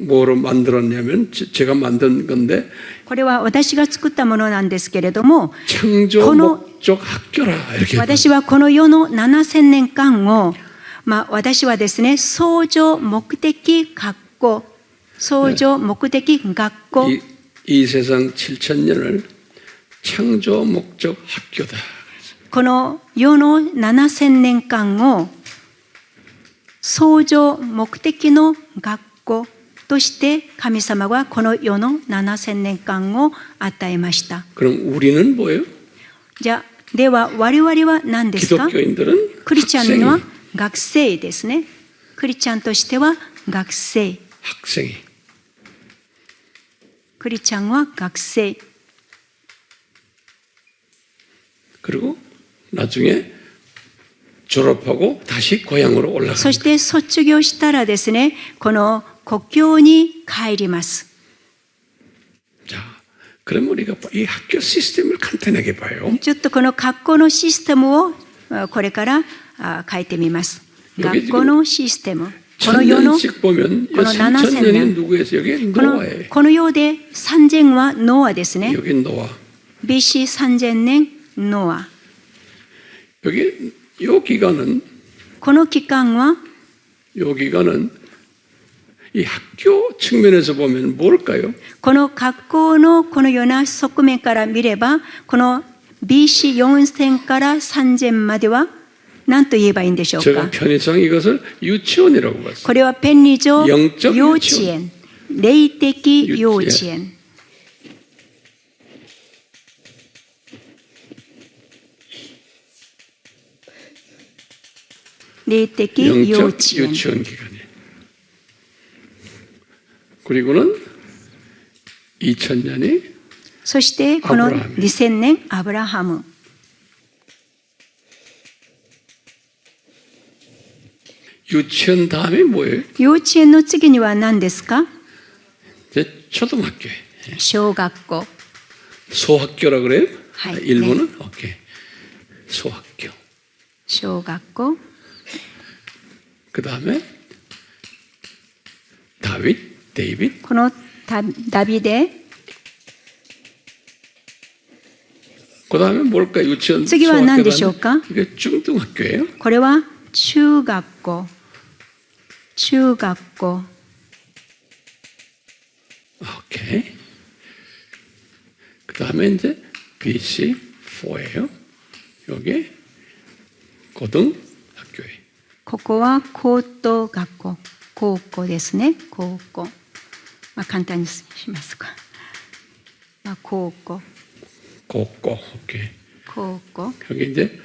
[SPEAKER 1] 뭐로 만들었냐면 제가 만든 건데
[SPEAKER 2] これは私が作ったものなんですけれども、
[SPEAKER 1] 창조 목적 학교라 이렇게
[SPEAKER 2] 私はこの世の7000年間を、私はですね、創造目的学校、創造目的学校、
[SPEAKER 1] 이 세상 7,000년을 창조 목적 학교다.
[SPEAKER 2] この世の7000年間を創造目的の学校として神様はこの世の7000年間を与えました。
[SPEAKER 1] 그럼 우리는 뭐예요?
[SPEAKER 2] じゃあ、では我々は何ですか？
[SPEAKER 1] 기독교인들은
[SPEAKER 2] クリスチャンは
[SPEAKER 1] 학생이,
[SPEAKER 2] 学生ですね。クリスチャンとしては学生。
[SPEAKER 1] 학생이.
[SPEAKER 2] クリスチャンは学生。
[SPEAKER 1] 그리고 나중에 졸업하고 다시 고향으로
[SPEAKER 2] そ
[SPEAKER 1] 올라갑니다.
[SPEAKER 2] して卒業したらですね、この故郷に帰ります。
[SPEAKER 1] 자, 그럼 우리가 이 학교 시스템을 간단하게 봐요.
[SPEAKER 2] ちょっとこの学校のシステムをこれから書いてみます。学校のシステム。この世の
[SPEAKER 1] 천년씩 보면
[SPEAKER 2] この 7000
[SPEAKER 1] 3,000년이
[SPEAKER 2] 年。
[SPEAKER 1] 누구에서 여기
[SPEAKER 2] この
[SPEAKER 1] 노아예요.
[SPEAKER 2] この世で3000はノアですね。
[SPEAKER 1] 여기 노아.
[SPEAKER 2] BC3000年ノア。
[SPEAKER 1] 여기 요 기간은
[SPEAKER 2] この期間は
[SPEAKER 1] 요 기간은 이 학교 측면에서 보면 뭘까요?
[SPEAKER 2] この学校のこのような側面から見れば、この BC4000 から3000までは何と言えばいいんでしょう
[SPEAKER 1] 제가
[SPEAKER 2] か。
[SPEAKER 1] 편의상 이것을 유치원이라고 봤어요.
[SPEAKER 2] これはペンリ上幼
[SPEAKER 1] 영적
[SPEAKER 2] 稚園、霊的幼稚園。 霊的幼
[SPEAKER 1] 영적
[SPEAKER 2] 稚園。
[SPEAKER 1] 유치원 기간이에요. 그리고는 2000년이
[SPEAKER 2] そしてこの
[SPEAKER 1] アブラハム
[SPEAKER 2] 2000年アブラハム。
[SPEAKER 1] 유치원 다음에 뭐예요?
[SPEAKER 2] 幼稚園の次には何ですか？
[SPEAKER 1] 이제 초등학교에
[SPEAKER 2] 小学校。
[SPEAKER 1] 소학교라 그래요?
[SPEAKER 2] 하이,
[SPEAKER 1] 일본은 오케이 소학교.
[SPEAKER 2] 小学校。
[SPEAKER 1] 그 다음에 데이빗.
[SPEAKER 2] このダビデ。
[SPEAKER 1] 그 다음에 뭘까? 유치원
[SPEAKER 2] 次は何でしょう
[SPEAKER 1] 소학교
[SPEAKER 2] か？
[SPEAKER 1] 이게 중등학교예요?
[SPEAKER 2] これは中学校。中学校。
[SPEAKER 1] 오케이. 그 다음에 이제 BC4예요. 여기 고등학교에.
[SPEAKER 2] ここは高等学校。高校ですね。高校。簡単にしますか。高校。
[SPEAKER 1] 고고. 오케이.
[SPEAKER 2] 高校。
[SPEAKER 1] 여기 이제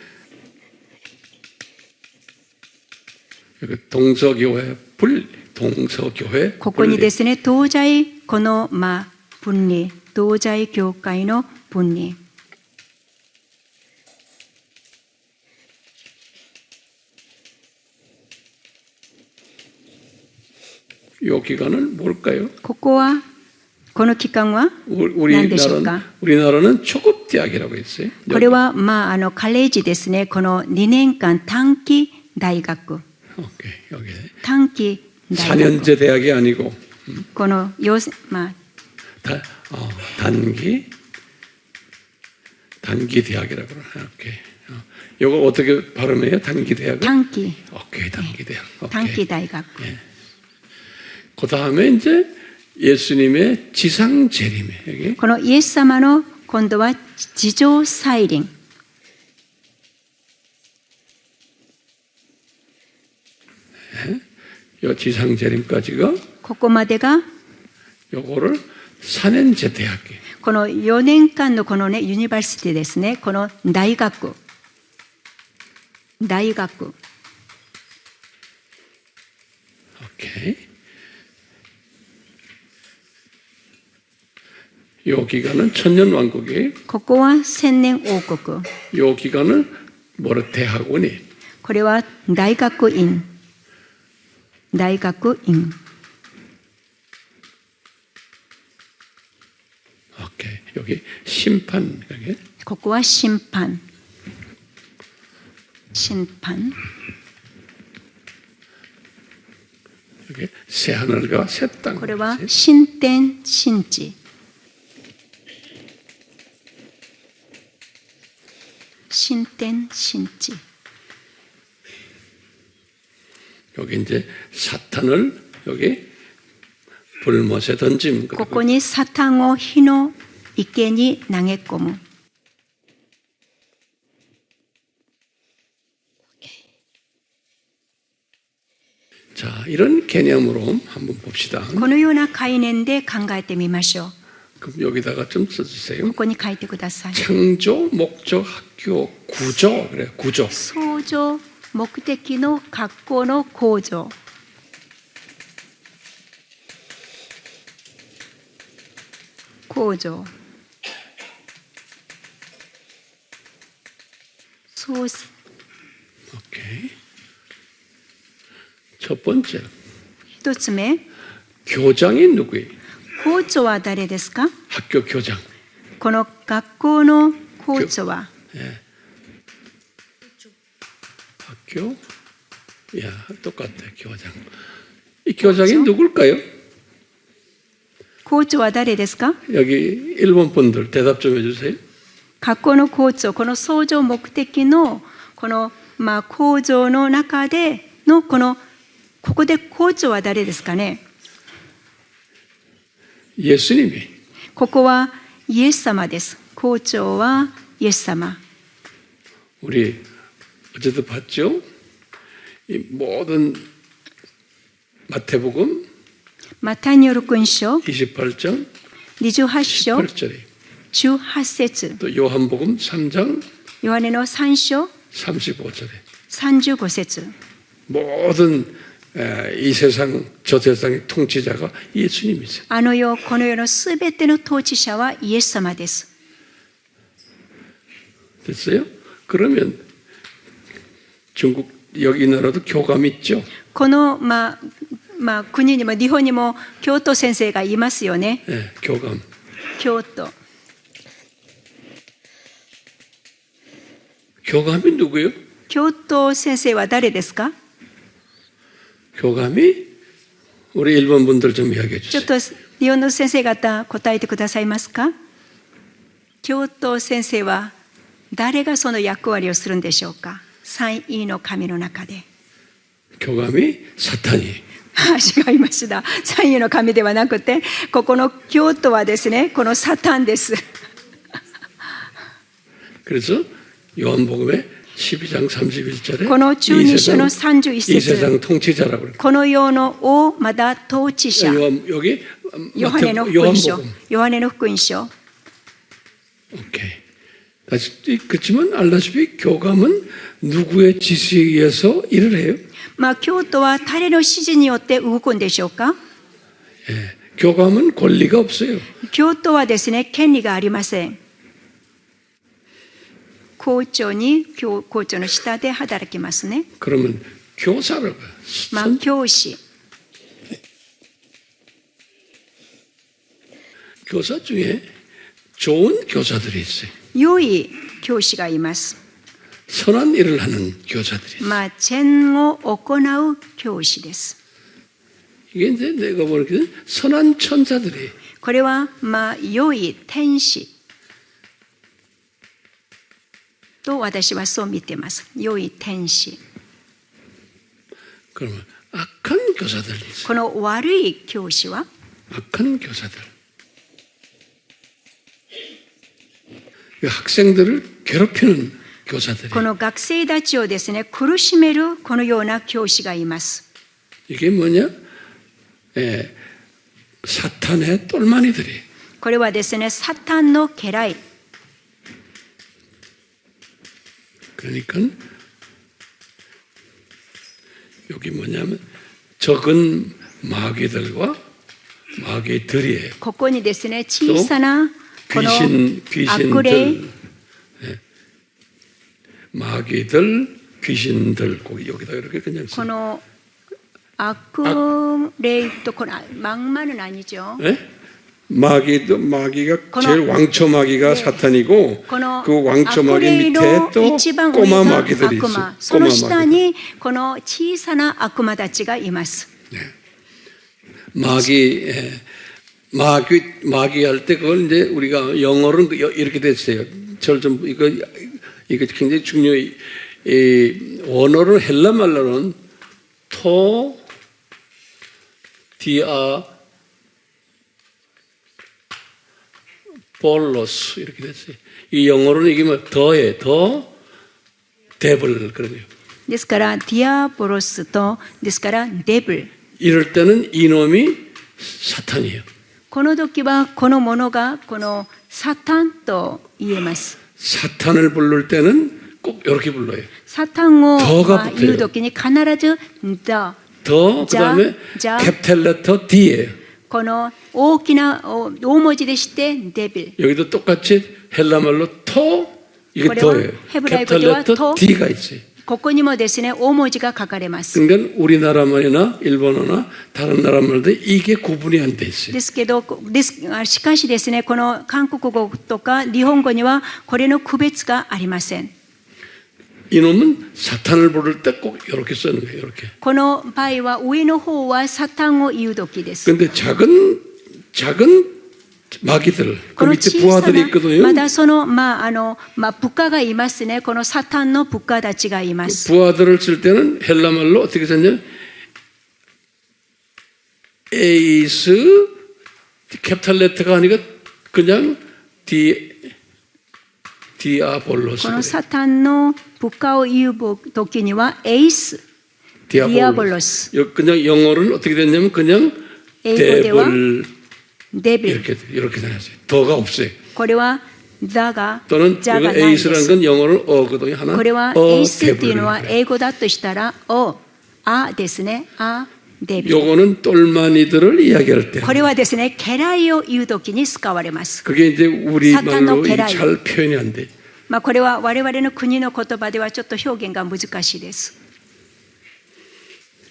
[SPEAKER 1] 여기 동서교회
[SPEAKER 2] ここにですね、東西この分離、同罪教会の分離。
[SPEAKER 1] 이 기간은 뭘까요?
[SPEAKER 2] ここは、この期間は何でしょうか？
[SPEAKER 1] 우리나라는 초급 대학이라고 했어요.
[SPEAKER 2] これは、カレッジですね。この2年間短期大学。
[SPEAKER 1] 오케이, 여기.
[SPEAKER 2] 短期大学。
[SPEAKER 1] 4년제 대학이 아니고
[SPEAKER 2] この
[SPEAKER 1] 단기 대학이라고 그러나. 오케이. 이거 어떻게 발음해요? 단기 대학은?
[SPEAKER 2] 短期。
[SPEAKER 1] 오케이, 단기 대학.
[SPEAKER 2] 短
[SPEAKER 1] 오케이.
[SPEAKER 2] 期大学。
[SPEAKER 1] 그 다음에 이제 예수님의 지상 재림에 여기
[SPEAKER 2] このイエス様の今度は地上再臨。
[SPEAKER 1] 요 지상 재림까지가
[SPEAKER 2] ここまでが
[SPEAKER 1] 요거를 4년제 대학이
[SPEAKER 2] この4年間のこのねユニバーシティですね。この大学。大学。
[SPEAKER 1] 오케이. 요 기간은 천년왕국이에요.
[SPEAKER 2] ここは千年王国。
[SPEAKER 1] 요 기간은 뭐라 대학원이
[SPEAKER 2] これは大学院。大学院。
[SPEAKER 1] 오케이. 여기 심판 여기
[SPEAKER 2] ここは審判。審判。
[SPEAKER 1] 여기 새 하늘과 새 땅.
[SPEAKER 2] これは新天新地。新天新地。
[SPEAKER 1] 여기 이제 사탄을 여기 불못에 던짐.
[SPEAKER 2] ここにサタンを火の池に投げ込む。
[SPEAKER 1] 자, 이런 개념으로 한번 봅시다.
[SPEAKER 2] このような概念で考えてみましょう。
[SPEAKER 1] 그럼 여기다가 좀 써주세요.
[SPEAKER 2] ここに書いてください。
[SPEAKER 1] 창조, 목적, 학교, 구조. 그래, 구조.
[SPEAKER 2] 創造目的の学校の構造。構造。そうす。
[SPEAKER 1] 오케이. 첫 번째,
[SPEAKER 2] 一つ目、
[SPEAKER 1] 교장이 누구예요?
[SPEAKER 2] 校長は誰ですか？
[SPEAKER 1] 학교 교장.
[SPEAKER 2] この学校の校長は
[SPEAKER 1] 예. 학교, 야, 똑같아, 교장. 이 교장이 누굴까요?
[SPEAKER 2] 校長は誰ですか？
[SPEAKER 1] 여기 일본 분들 대답 좀 해주세요.
[SPEAKER 2] 学校の校長、この創造目的のこの構造の中でのここで校長は誰ですかね？
[SPEAKER 1] 예수님이.
[SPEAKER 2] ここはイエス様です。校長はイエス様。
[SPEAKER 1] 우리 어제도 봤죠? 이 모든 마태복음
[SPEAKER 2] マタイによる福音書
[SPEAKER 1] 28장
[SPEAKER 2] 28章
[SPEAKER 1] 18절에
[SPEAKER 2] 18節、
[SPEAKER 1] 또 요한복음 3장
[SPEAKER 2] ヨハネの3章
[SPEAKER 1] 35절에
[SPEAKER 2] 35節、
[SPEAKER 1] 모든 이 세상 저 세상의 통치자가 예수님이세요.
[SPEAKER 2] あの世この世のすべての統治者はイエス様です。
[SPEAKER 1] 됐어요? 그러면 중국 여기 나라도 교감 있죠?
[SPEAKER 2] この国にも日本にも教頭先生がいますよね。
[SPEAKER 1] 네, 교감.
[SPEAKER 2] 教頭。
[SPEAKER 1] 교감이 누구예요?
[SPEAKER 2] 教頭先生は誰ですか？
[SPEAKER 1] 교감이 우리 일본 분들 좀 이야기해
[SPEAKER 2] ちょ
[SPEAKER 1] 주세요.
[SPEAKER 2] っと日本の先生方答えてくださいますか？教頭先生は誰がその役割をするんでしょうか？三位の神の中で。
[SPEAKER 1] 교감이 사탄이.
[SPEAKER 2] 違いました。三位の神ではなくて、ここの教頭はですね、このサタンです。
[SPEAKER 1] 그래서 요한복음에 12장 31절에
[SPEAKER 2] この中二書の31
[SPEAKER 1] 이
[SPEAKER 2] 節、
[SPEAKER 1] 세상 통치자라고 그래요.
[SPEAKER 2] この世の王まだ統治者。
[SPEAKER 1] 여기
[SPEAKER 2] ヨハネの福音書
[SPEAKER 1] 요한복음.
[SPEAKER 2] ヨハネの福音書。
[SPEAKER 1] 오케이. 다시 그렇지만 알다시피 교감은 누구의 지시에 의해서 일을 해요?
[SPEAKER 2] 教徒は誰の指示によって動くんでしょうか？
[SPEAKER 1] 예, 교감은 권리가 없어요.
[SPEAKER 2] 教頭はですね、権利がありません。校長の下で働きますね。
[SPEAKER 1] 그러면 교사라고.
[SPEAKER 2] まあ、教師。
[SPEAKER 1] 교사 중에 좋은 교사들이 있어요.
[SPEAKER 2] 良い教師がいます。
[SPEAKER 1] 선한 일을 하는 교사들이 있어요.
[SPEAKER 2] まあ、善を行う教師です。
[SPEAKER 1] 이게 이제 내가 보니까 선한 천사들이
[SPEAKER 2] これは、まあ、良い天使と私はそう見ています。良い天使。
[SPEAKER 1] 그러면 악한 교사들이 있어요.
[SPEAKER 2] この悪い教師は
[SPEAKER 1] 악한 교사들. 학생들을 괴롭히는 교사들이.
[SPEAKER 2] この学生たちをですね、苦しめるこのような教師がいます。
[SPEAKER 1] 이게 뭐냐? 사탄의 똘마니들이.
[SPEAKER 2] これはですね、サタンの家来。
[SPEAKER 1] 그러니까 여기 뭐냐면 적은 마귀들과 마귀들이에요.
[SPEAKER 2] ここにですね、小さなこの悪霊、
[SPEAKER 1] 귀신들, 마귀들, 귀신들 여기다 이렇게 그냥
[SPEAKER 2] この悪霊とこの막말은 아니죠.
[SPEAKER 1] 마귀가 제일 왕초 마귀가 사탄이고 그 왕초 마귀 밑에 또 꼬마 마귀들이 있어요.
[SPEAKER 2] その下にこの小さな悪魔たちがいます。
[SPEAKER 1] 마귀 할 때 그걸 이제 우리가 영어로는 이렇게 됐어요. 좀 이거 굉장히 중요해요. 이 원어로 헬라 말로는 볼로스 이렇게 됐어요. 이 영어로는 이게 뭐 더 데블 그러네요.
[SPEAKER 2] ですからディアボロスとですからデブル。
[SPEAKER 1] 이럴 때는 이놈이 사탄이에요.
[SPEAKER 2] この時はこのものがこのサタンと言えます。
[SPEAKER 1] 사탄을 부를 때는 꼭 이렇게 불러요.
[SPEAKER 2] サタンを
[SPEAKER 1] 더가 붙어요.
[SPEAKER 2] 言う時に必ず
[SPEAKER 1] 더 그다음에
[SPEAKER 2] 자.
[SPEAKER 1] 캐피탈 레터 D예요.
[SPEAKER 2] この大きな大文字でしてデビル。
[SPEAKER 1] 여기도 똑같이 헬라말로 이게 더예요. 캐피탈 레터 D가 있어요.
[SPEAKER 2] ここにもですね、大文字が書かれます。
[SPEAKER 1] 그러니까 우리나라 말이나 일본어나 다른 나라 말도 이게 구분이 안 돼 있어요.
[SPEAKER 2] ですけど、しかしですね、この韓国語とか日本語にはこれの区別がありません。
[SPEAKER 1] 이놈은 사탄을 부를 때 꼭 이렇게 쓰는 거예요. 이렇게.
[SPEAKER 2] この場合は上の方はサタンを言う時です。
[SPEAKER 1] 근데 작은 마귀들 그
[SPEAKER 2] この
[SPEAKER 1] 밑에
[SPEAKER 2] 小さ
[SPEAKER 1] 부하들이
[SPEAKER 2] な
[SPEAKER 1] 있거든요.
[SPEAKER 2] まだその部下がいますね。このサタンの部下たちがいます。
[SPEAKER 1] 부하들을 쓸 때는 헬라말로 어떻게 썼냐? 에이스 캐피탈 레터가 아니라 그냥 디아볼로스.
[SPEAKER 2] このサタンの部下を言う時にはエイス、ディアボロス。
[SPEAKER 1] 그냥 영어로는 어떻게 됐냐면 그냥
[SPEAKER 2] 英語では
[SPEAKER 1] 데블
[SPEAKER 2] デビル。
[SPEAKER 1] 이렇게 생겼어요. 더가 없어요.
[SPEAKER 2] これはザが
[SPEAKER 1] 또는
[SPEAKER 2] ザがないで
[SPEAKER 1] 에이스라는
[SPEAKER 2] す。
[SPEAKER 1] 건 영어로 어거든요. 하나.
[SPEAKER 2] これは
[SPEAKER 1] 어
[SPEAKER 2] エイスっていうのは
[SPEAKER 1] 데블.
[SPEAKER 2] 英語だとしたらアですね。デビル。
[SPEAKER 1] 요거는 똘마니들을 이야기할 때.
[SPEAKER 2] これはですね、家来を言うときに使われます。
[SPEAKER 1] 그게 이제 우리 말로
[SPEAKER 2] 사탄의 계략.
[SPEAKER 1] 잘 표현이 안 돼.
[SPEAKER 2] これは我々の国の言葉ではちょっと表現が難しいです。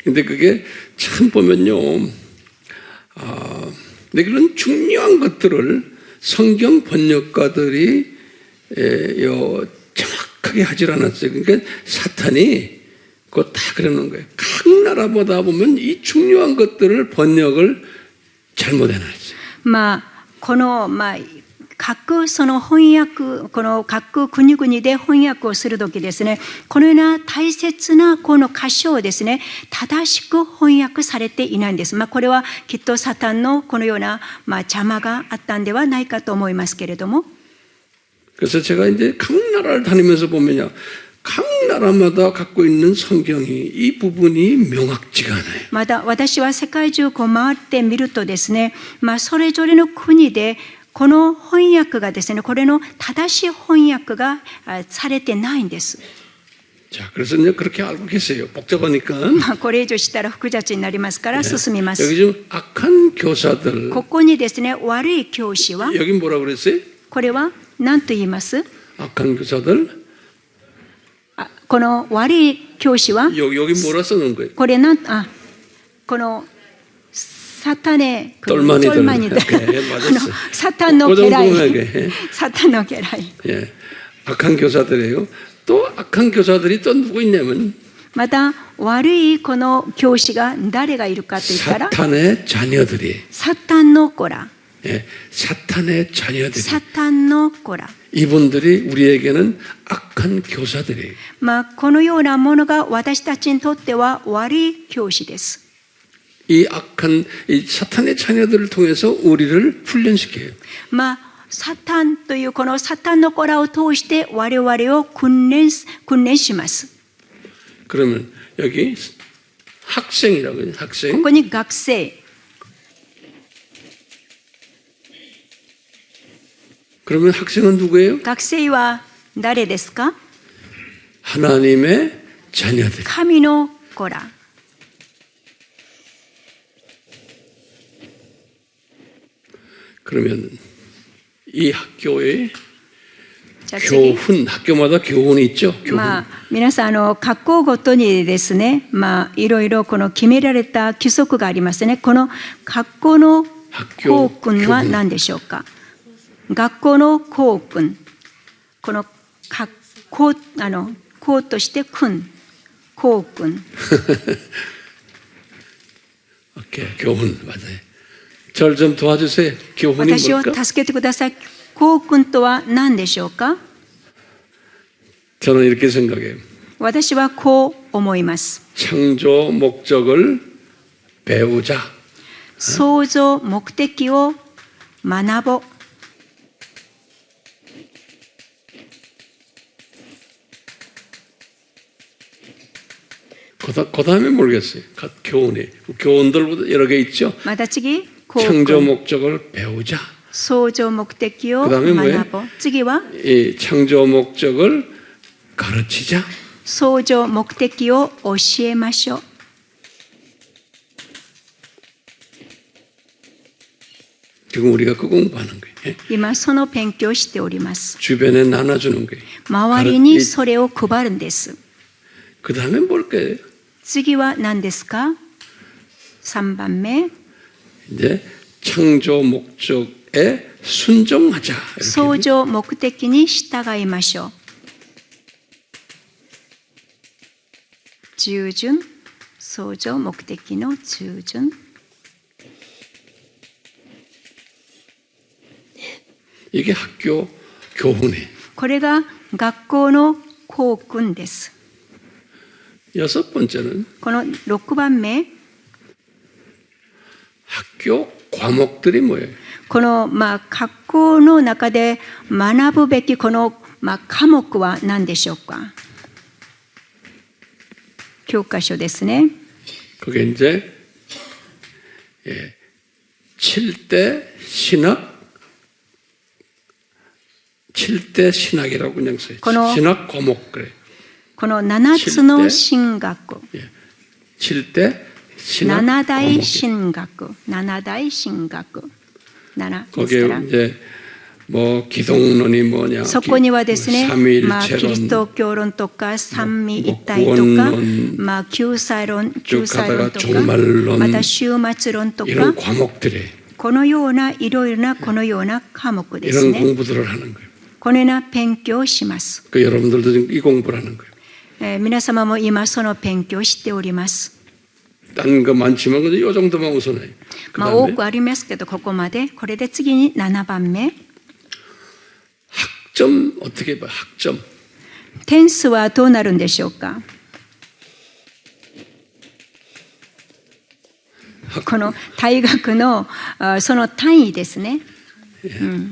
[SPEAKER 1] 근데 그게 참 보면요. 근데 그런 중요한 것들을 성경 번역가들이 정확하게 하질 않았어요. 그러니까 사탄이 그거 다 그러는 거예요. 각 나라보다 보면 이 중요한 것들을 번역을 잘못해놨어요.
[SPEAKER 2] この各その翻訳、この各国々で翻訳をするときですね、このような大切なこの箇所をですね、正しく翻訳されていないんです。これはきっとサタンのこのような邪魔があったんではないかと思いますけれども。
[SPEAKER 1] 그래서 제가 이제 각 나라를 다니면서 보면요. 각 나라마다 갖고 있는 성경이 이 부분이 명확지가 않아요.
[SPEAKER 2] また私は世界中回ってみるとですね、それぞれの国でこの翻訳がですね、これの正しい翻訳がされてないんです。
[SPEAKER 1] 자, 그래서 이제 그렇게 알고 계세요. 복잡하니까.
[SPEAKER 2] まあこれ以上したら複雑になりますから進みま
[SPEAKER 1] 여기
[SPEAKER 2] す。
[SPEAKER 1] 좀 악한 교사들.
[SPEAKER 2] ここにですね、悪い教師は、
[SPEAKER 1] 여기 뭐라 그랬어요?
[SPEAKER 2] これは何と言います？
[SPEAKER 1] 악한 교사들.
[SPEAKER 2] あ、この悪い教師は、
[SPEAKER 1] 여기 뭐라 써놓은 거예요?
[SPEAKER 2] これこのサタネ、
[SPEAKER 1] 똘마니들.
[SPEAKER 2] トルマニだ
[SPEAKER 1] 예, 맞았어요.
[SPEAKER 2] サタンの家来、
[SPEAKER 1] 고등부모에게.
[SPEAKER 2] サタンの家来。
[SPEAKER 1] 예, 악한 교사들이에요. 또 악한 교사들이 또 누구 있냐면
[SPEAKER 2] また悪いこの教師が誰がいるかと言ったら、
[SPEAKER 1] 사탄의 자녀들이.
[SPEAKER 2] サタンの子ら、
[SPEAKER 1] 예, 사탄의 자녀들이.
[SPEAKER 2] サタンの子ら。
[SPEAKER 1] 이분들이 우리에게는 악한 교사들이에요.
[SPEAKER 2] まあこのようなものが私たちにとっては悪い教師です。
[SPEAKER 1] 이 악한 이 사탄의 자녀들을 통해서 우리를 훈련시켜요.
[SPEAKER 2] まあサタンというこのサタンの子らを通して我々を訓練します。
[SPEAKER 1] 그러면 여기 학생이라고 해요.
[SPEAKER 2] こ
[SPEAKER 1] 학생.
[SPEAKER 2] こに学生。
[SPEAKER 1] 그러면 학생은 누구예요?
[SPEAKER 2] 学生は誰ですか？
[SPEAKER 1] 하나님의 자녀들.
[SPEAKER 2] 神の子ら。
[SPEAKER 1] 그러면 이 학교에
[SPEAKER 2] じゃあ次。
[SPEAKER 1] 교훈, 학교마다 교훈이 있죠. 교훈.
[SPEAKER 2] まあ、皆さん学校ごとにですね、まあ、いろいろこの決められた規則がありますね。この学校の校訓は何でしょうか？学校の校訓、この校として校訓。
[SPEAKER 1] 오케이, 교훈 맞아요. 절 좀 도와주세요. 교훈이
[SPEAKER 2] 私を
[SPEAKER 1] 뭘까?
[SPEAKER 2] 助けてください。校訓とは何でしょうか？
[SPEAKER 1] 저는 이렇게 생각해요.
[SPEAKER 2] 私はこう思います。
[SPEAKER 1] 창조 목적을 배우자.
[SPEAKER 2] 創造目的を学ぼう。
[SPEAKER 1] 그 다음에 모르겠어요. 교훈이. 교훈들보다 여러 개 있죠.
[SPEAKER 2] また次、校
[SPEAKER 1] 창조
[SPEAKER 2] 訓。
[SPEAKER 1] 목적을 배우자.
[SPEAKER 2] 創造目的を
[SPEAKER 1] 그다음에 뭐예요?
[SPEAKER 2] 学ぼう。次は
[SPEAKER 1] 이 창조 목적을 가르치자.
[SPEAKER 2] 創造目的を教えましょう。
[SPEAKER 1] 지금 우리가 그 공부하는 거예요. 예?
[SPEAKER 2] 今その勉強をしております。
[SPEAKER 1] 주변에 나눠주는 거예요.
[SPEAKER 2] 周りにそれを配るんです。
[SPEAKER 1] 그 다음에 뭘까요?
[SPEAKER 2] 次は何ですか？ 3番目。
[SPEAKER 1] 이제 창조 목적에 순종하자. 이렇게.
[SPEAKER 2] 創造目的に従いましょう。従順、創造目的の従順。
[SPEAKER 1] 이게 학교 교훈이에요.
[SPEAKER 2] これが学校の校訓です。
[SPEAKER 1] 여섯 번째는
[SPEAKER 2] この6番目、
[SPEAKER 1] 학교 과목들이 뭐예요?
[SPEAKER 2] この学校の中で学ぶべきこの科目は何でしょうか？教科書ですね。
[SPEAKER 1] 그게 이제 7대 신학 7대 신학이라고 그냥 써요. 신학 과목 그래.
[SPEAKER 2] この7つの神学。
[SPEAKER 1] 7대 신학
[SPEAKER 2] 7大
[SPEAKER 1] 과목.
[SPEAKER 2] 神学。7大神学。7です
[SPEAKER 1] 거기에
[SPEAKER 2] から。
[SPEAKER 1] 이제 뭐 기독론이 뭐냐,
[SPEAKER 2] そこにはですね、キリス
[SPEAKER 1] 삼위일체론
[SPEAKER 2] ト教論とか三位一体とか、
[SPEAKER 1] 구원론
[SPEAKER 2] 救済論と
[SPEAKER 1] 가다가
[SPEAKER 2] か、
[SPEAKER 1] 종말론
[SPEAKER 2] また終末論とか、
[SPEAKER 1] 이런 과목들이
[SPEAKER 2] このようないろいろなこのような科目です
[SPEAKER 1] 이런
[SPEAKER 2] ね。
[SPEAKER 1] 공부들을 하는 거예요.
[SPEAKER 2] このような勉強をします。
[SPEAKER 1] 그 여러분들도 지금 이 공부를 하는 거예요.
[SPEAKER 2] 皆様も今その勉強をしております。
[SPEAKER 1] 딴 거 많지만 이 정도만 우선해요.
[SPEAKER 2] 多
[SPEAKER 1] 그다음에
[SPEAKER 2] くありますけどここまで。これで次に7番目。
[SPEAKER 1] 학점 어떻게 봐? 학점.
[SPEAKER 2] 点数はどうなるんでしょうか？この大学のその単位ですね。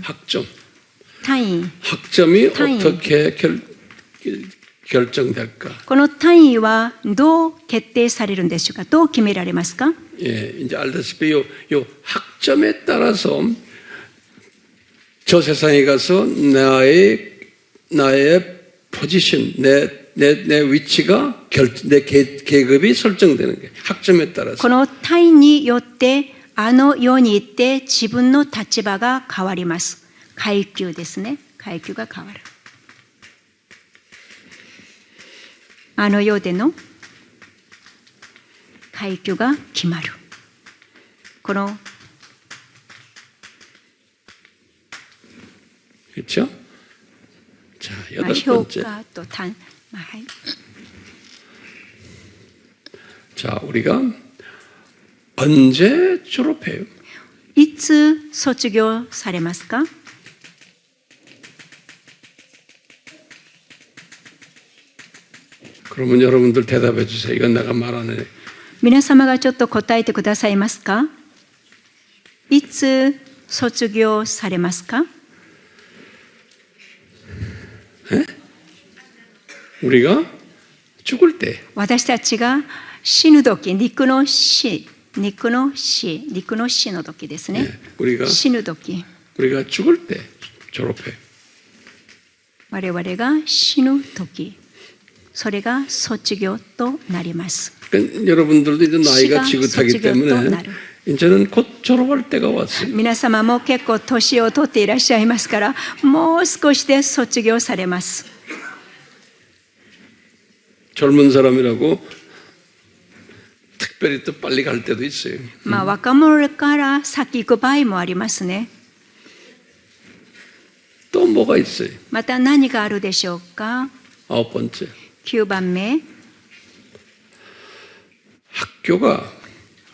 [SPEAKER 1] 학점.
[SPEAKER 2] 単位。
[SPEAKER 1] 학점이
[SPEAKER 2] 単位。
[SPEAKER 1] 어떻게 결정될까?
[SPEAKER 2] この単位はどう決定されるんでしょうか？どう決められますか？
[SPEAKER 1] 예, 이제 알다시피 요 학점에 따라서 저 세상에 가서 나의 포지션, 내 내 위치가 내 계급이 설정되는 게 학점에 따라서.
[SPEAKER 2] この単位によってあの世に行って自分の立場が変わります。階級ですね。階級が変わる。あの世での階級が決まる。この
[SPEAKER 1] 그렇죠? 자, 여덟
[SPEAKER 2] 評
[SPEAKER 1] 번째.
[SPEAKER 2] 価と単、はい、
[SPEAKER 1] 자, 우리가 언제 졸업해요?
[SPEAKER 2] いつ卒業されますか？
[SPEAKER 1] 그러면 여러분들 대답해 주세요. 이건 내가 말 안 해.
[SPEAKER 2] 皆様がちょっと答えてくださいますか？いつ卒業されますか？
[SPEAKER 1] 우리가 죽을 때.
[SPEAKER 2] 私たちが死ぬ時、肉の死の時ですね。
[SPEAKER 1] 우리가
[SPEAKER 2] 死ぬ時、
[SPEAKER 1] 우리가 죽을 때 졸업해.
[SPEAKER 2] 我々が死ぬ時、それが卒業となります。
[SPEAKER 1] 그러니까 여러분들도 이제 나이가
[SPEAKER 2] 시간
[SPEAKER 1] 지긋하기
[SPEAKER 2] 소치가 또
[SPEAKER 1] 때문에
[SPEAKER 2] 나를.
[SPEAKER 1] 이제는 곧 졸업할 때가 왔어요.
[SPEAKER 2] 皆様も結構年を取っていらっしゃいますから、もう少しで卒業されます。
[SPEAKER 1] 젊은 사람이라고 특별히 또 빨리 갈 때도 있어요.
[SPEAKER 2] まあ若者から先行く場合もありますね。
[SPEAKER 1] 또 뭐가 있어요?
[SPEAKER 2] また何があるでしょうか？
[SPEAKER 1] 아홉 번째.
[SPEAKER 2] 9番目、
[SPEAKER 1] 학교가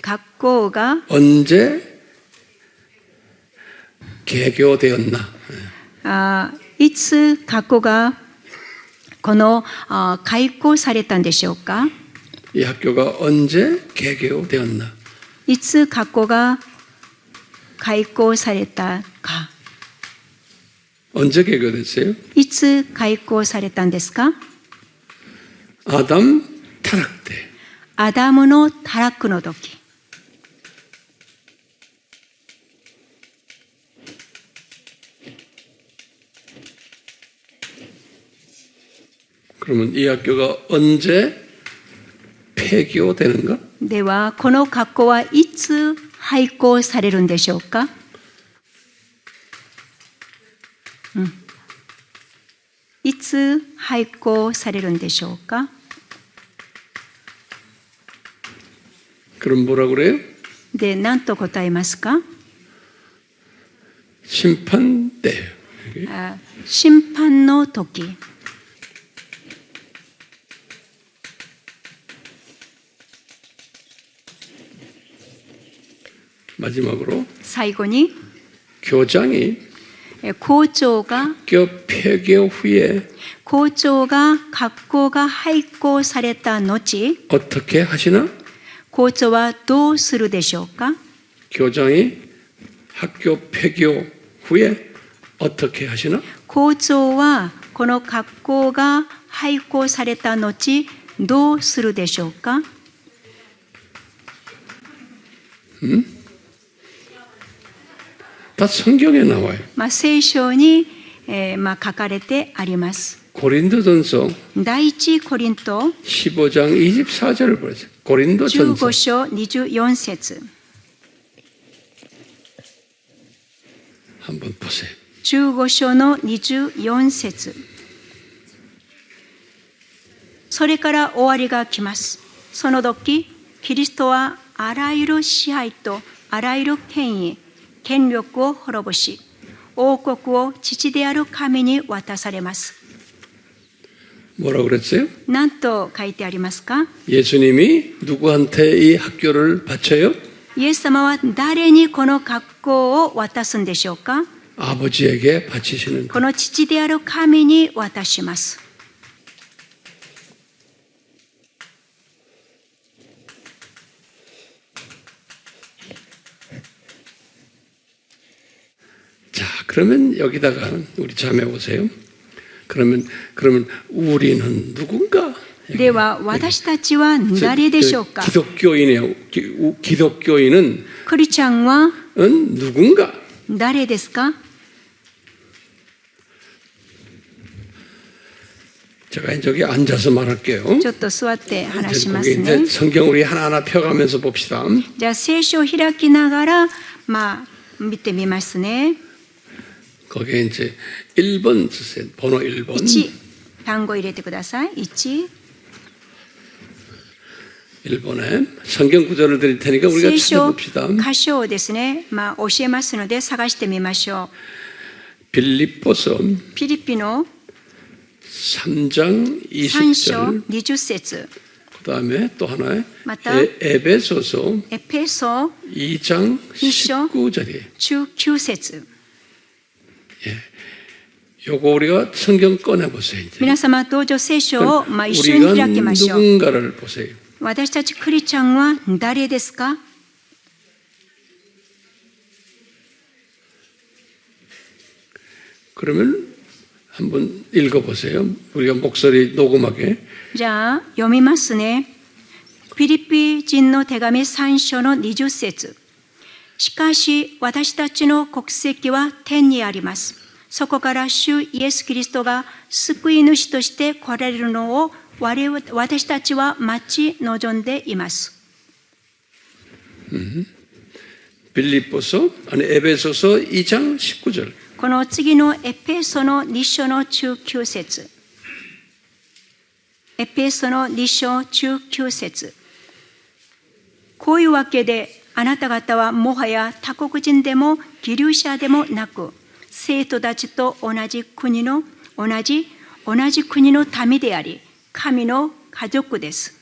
[SPEAKER 2] 学校が
[SPEAKER 1] 언제 개교되었나?
[SPEAKER 2] いつ学校がこの開校されたんでしょうか？
[SPEAKER 1] 이 학교가 언제 개교되었나?
[SPEAKER 2] いつ学校が開校されたか？
[SPEAKER 1] 언제 개교됐어요?
[SPEAKER 2] いつ開校されたんですか？
[SPEAKER 1] 아담 타락 때.
[SPEAKER 2] アダムの堕落の時。
[SPEAKER 1] 그러면 이 학교가 언제 폐교되는가?
[SPEAKER 2] ではこの学校はいつ廃校されるんでしょうか？いつ廃校されるんでしょうか？
[SPEAKER 1] 그럼 뭐라 그래요?
[SPEAKER 2] で、何と答えますか？
[SPEAKER 1] 심판 때.
[SPEAKER 2] 審判の時。
[SPEAKER 1] 마지막으로
[SPEAKER 2] 最後に
[SPEAKER 1] 교장이
[SPEAKER 2] 校長が
[SPEAKER 1] 학교 폐교 후에
[SPEAKER 2] 校長が学校が廃校された後、
[SPEAKER 1] 어떻게 하시나?
[SPEAKER 2] 校長はどうするでしょうか？
[SPEAKER 1] 교장이 학교 폐교 후에 어떻게 하시나?
[SPEAKER 2] 校長はこの学校が廃校された後、どうするでしょうか？
[SPEAKER 1] 다 성경에 나와요.
[SPEAKER 2] 聖書に、書かれてあります。
[SPEAKER 1] 고린도전서
[SPEAKER 2] 第一コリント
[SPEAKER 1] 15장 24절을 보세요. 고린도전서
[SPEAKER 2] 15章24節
[SPEAKER 1] 한번 보세요.
[SPEAKER 2] 15章の24節。それから終わりが来ます。その時、キリストはあらゆる支配とあらゆる権威、権力を滅ぼし、王国を父である神に渡されます。
[SPEAKER 1] 뭐라고 그랬어요?
[SPEAKER 2] 何と書いてありますか？
[SPEAKER 1] 예수님이 누구한테 이 학교를 바쳐요?
[SPEAKER 2] イエス様は誰にこの学校を渡すんでしょうか？
[SPEAKER 1] 아버지에게 바치시는
[SPEAKER 2] この父である神に渡します。
[SPEAKER 1] 자, 그러면 여기다가 우리 자매 보세요. 그러면 우리는 누군가?
[SPEAKER 2] では私たちは誰でしょうか？
[SPEAKER 1] 기독교인이에요. 기독교인은
[SPEAKER 2] クリスチャンは
[SPEAKER 1] 누군가?
[SPEAKER 2] 誰ですか？
[SPEAKER 1] 제가 저기 앉아서 말할게요.
[SPEAKER 2] ちょっと座って話しま
[SPEAKER 1] 거기
[SPEAKER 2] す
[SPEAKER 1] 이제
[SPEAKER 2] ね。
[SPEAKER 1] 성경 우리 하나하나 펴가면서 봅시다.
[SPEAKER 2] じゃあ聖書を開きながら、見てみますね。
[SPEAKER 1] 거기에 이제 1번 쓰세요. 번호 1번.
[SPEAKER 2] 1、単語入れてください。1、
[SPEAKER 1] 1번에 성경 구절을 드릴 테니까 우리가
[SPEAKER 2] 聖書
[SPEAKER 1] 찾아봅시다.
[SPEAKER 2] 箇所をですね、教えますので探してみましょ
[SPEAKER 1] 빌립보서
[SPEAKER 2] う。ピリピの
[SPEAKER 1] 3장
[SPEAKER 2] 3章
[SPEAKER 1] 20절
[SPEAKER 2] 20節、
[SPEAKER 1] 그다음에 또 하나에
[SPEAKER 2] 맞다.
[SPEAKER 1] 에베소서
[SPEAKER 2] エペソ
[SPEAKER 1] 2장
[SPEAKER 2] 2장
[SPEAKER 1] 19절이에요.
[SPEAKER 2] 19節。
[SPEAKER 1] 요거 우리가 성경 꺼내 보세요. 이제.
[SPEAKER 2] 皆様どうぞ聖書を一緒に
[SPEAKER 1] 우리가
[SPEAKER 2] 開きましょう。
[SPEAKER 1] 누군가를 보세요.
[SPEAKER 2] 私たちクリスチャンは誰ですか？
[SPEAKER 1] 그러면 한번 읽어보세요. 우리가 목소리 녹음하게.
[SPEAKER 2] じゃあ読みますね。ピリピ人の手紙3章の20節。しかし私たちの国籍は天にあります。そこから主イエス・キリストが救い主として来られるのを私たちは待ち望んでいます。
[SPEAKER 1] 빌립보서 아니 에베소서 2장 19절.
[SPEAKER 2] この次のエペソの2章の19節。エペソの2章19節。こういうわけであなた方はもはや他国人でも義勇者でもなく、生徒たちと同じ国の民であり、神の家族です。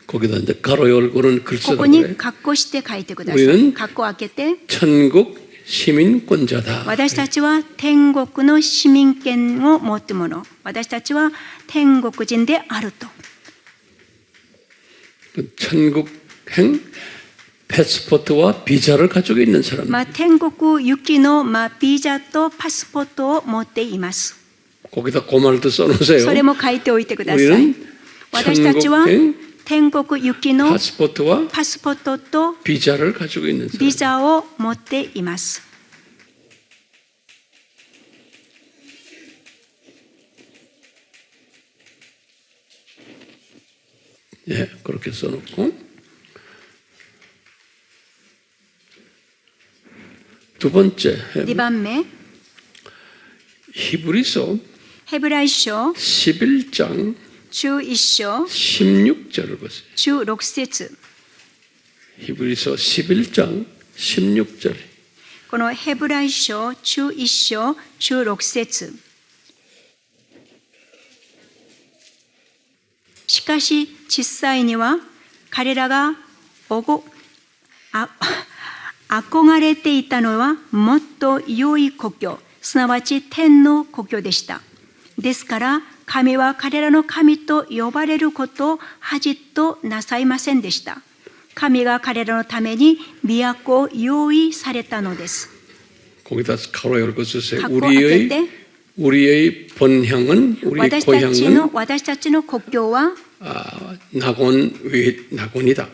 [SPEAKER 1] 거기다 이제 가로 열고는 글
[SPEAKER 2] こ
[SPEAKER 1] 쓰라고
[SPEAKER 2] こに
[SPEAKER 1] 그래.
[SPEAKER 2] 括弧して書いてください。
[SPEAKER 1] 우리는
[SPEAKER 2] 括弧を開けて、
[SPEAKER 1] 천국 시민권자다.
[SPEAKER 2] 私たちは天国の市民権を持っているもの。私たちは天国人であると。
[SPEAKER 1] 천국행 패스포트와 비자를 가지고 있는 사람.
[SPEAKER 2] 天国行きのビザとパスポートを持っています。
[SPEAKER 1] 거기다 그 말도 써놓으세요.
[SPEAKER 2] それも書いておいてください。
[SPEAKER 1] 우리는
[SPEAKER 2] 私たちは
[SPEAKER 1] 천국행
[SPEAKER 2] 天国行きの
[SPEAKER 1] 파스포트와
[SPEAKER 2] パスポートと
[SPEAKER 1] 비자를 가지고 있는 사람.
[SPEAKER 2] ビザを持っています。
[SPEAKER 1] 예, 그렇게 써놓고 두 번째
[SPEAKER 2] 2番目、
[SPEAKER 1] 히브리서
[SPEAKER 2] ヘブライ書
[SPEAKER 1] 11장
[SPEAKER 2] 11章
[SPEAKER 1] 16절을 보세요.
[SPEAKER 2] 16節。
[SPEAKER 1] 히브리서 11장 16절.
[SPEAKER 2] このヘブライ書11章16節。しかし実際には彼らが憧れていたのはもっと良い故郷、すなわち天の故郷でした。ですから神は彼らの神と呼ばれることを恥となさいませんでした。神が彼らのために都を用意されたのです。
[SPEAKER 1] 거기다 가로 열고 쓰세요.
[SPEAKER 2] 갖고 왔겠대?
[SPEAKER 1] 우리의 본향은 우리의
[SPEAKER 2] 私
[SPEAKER 1] 고향은
[SPEAKER 2] たちの故郷は
[SPEAKER 1] 낙원이다.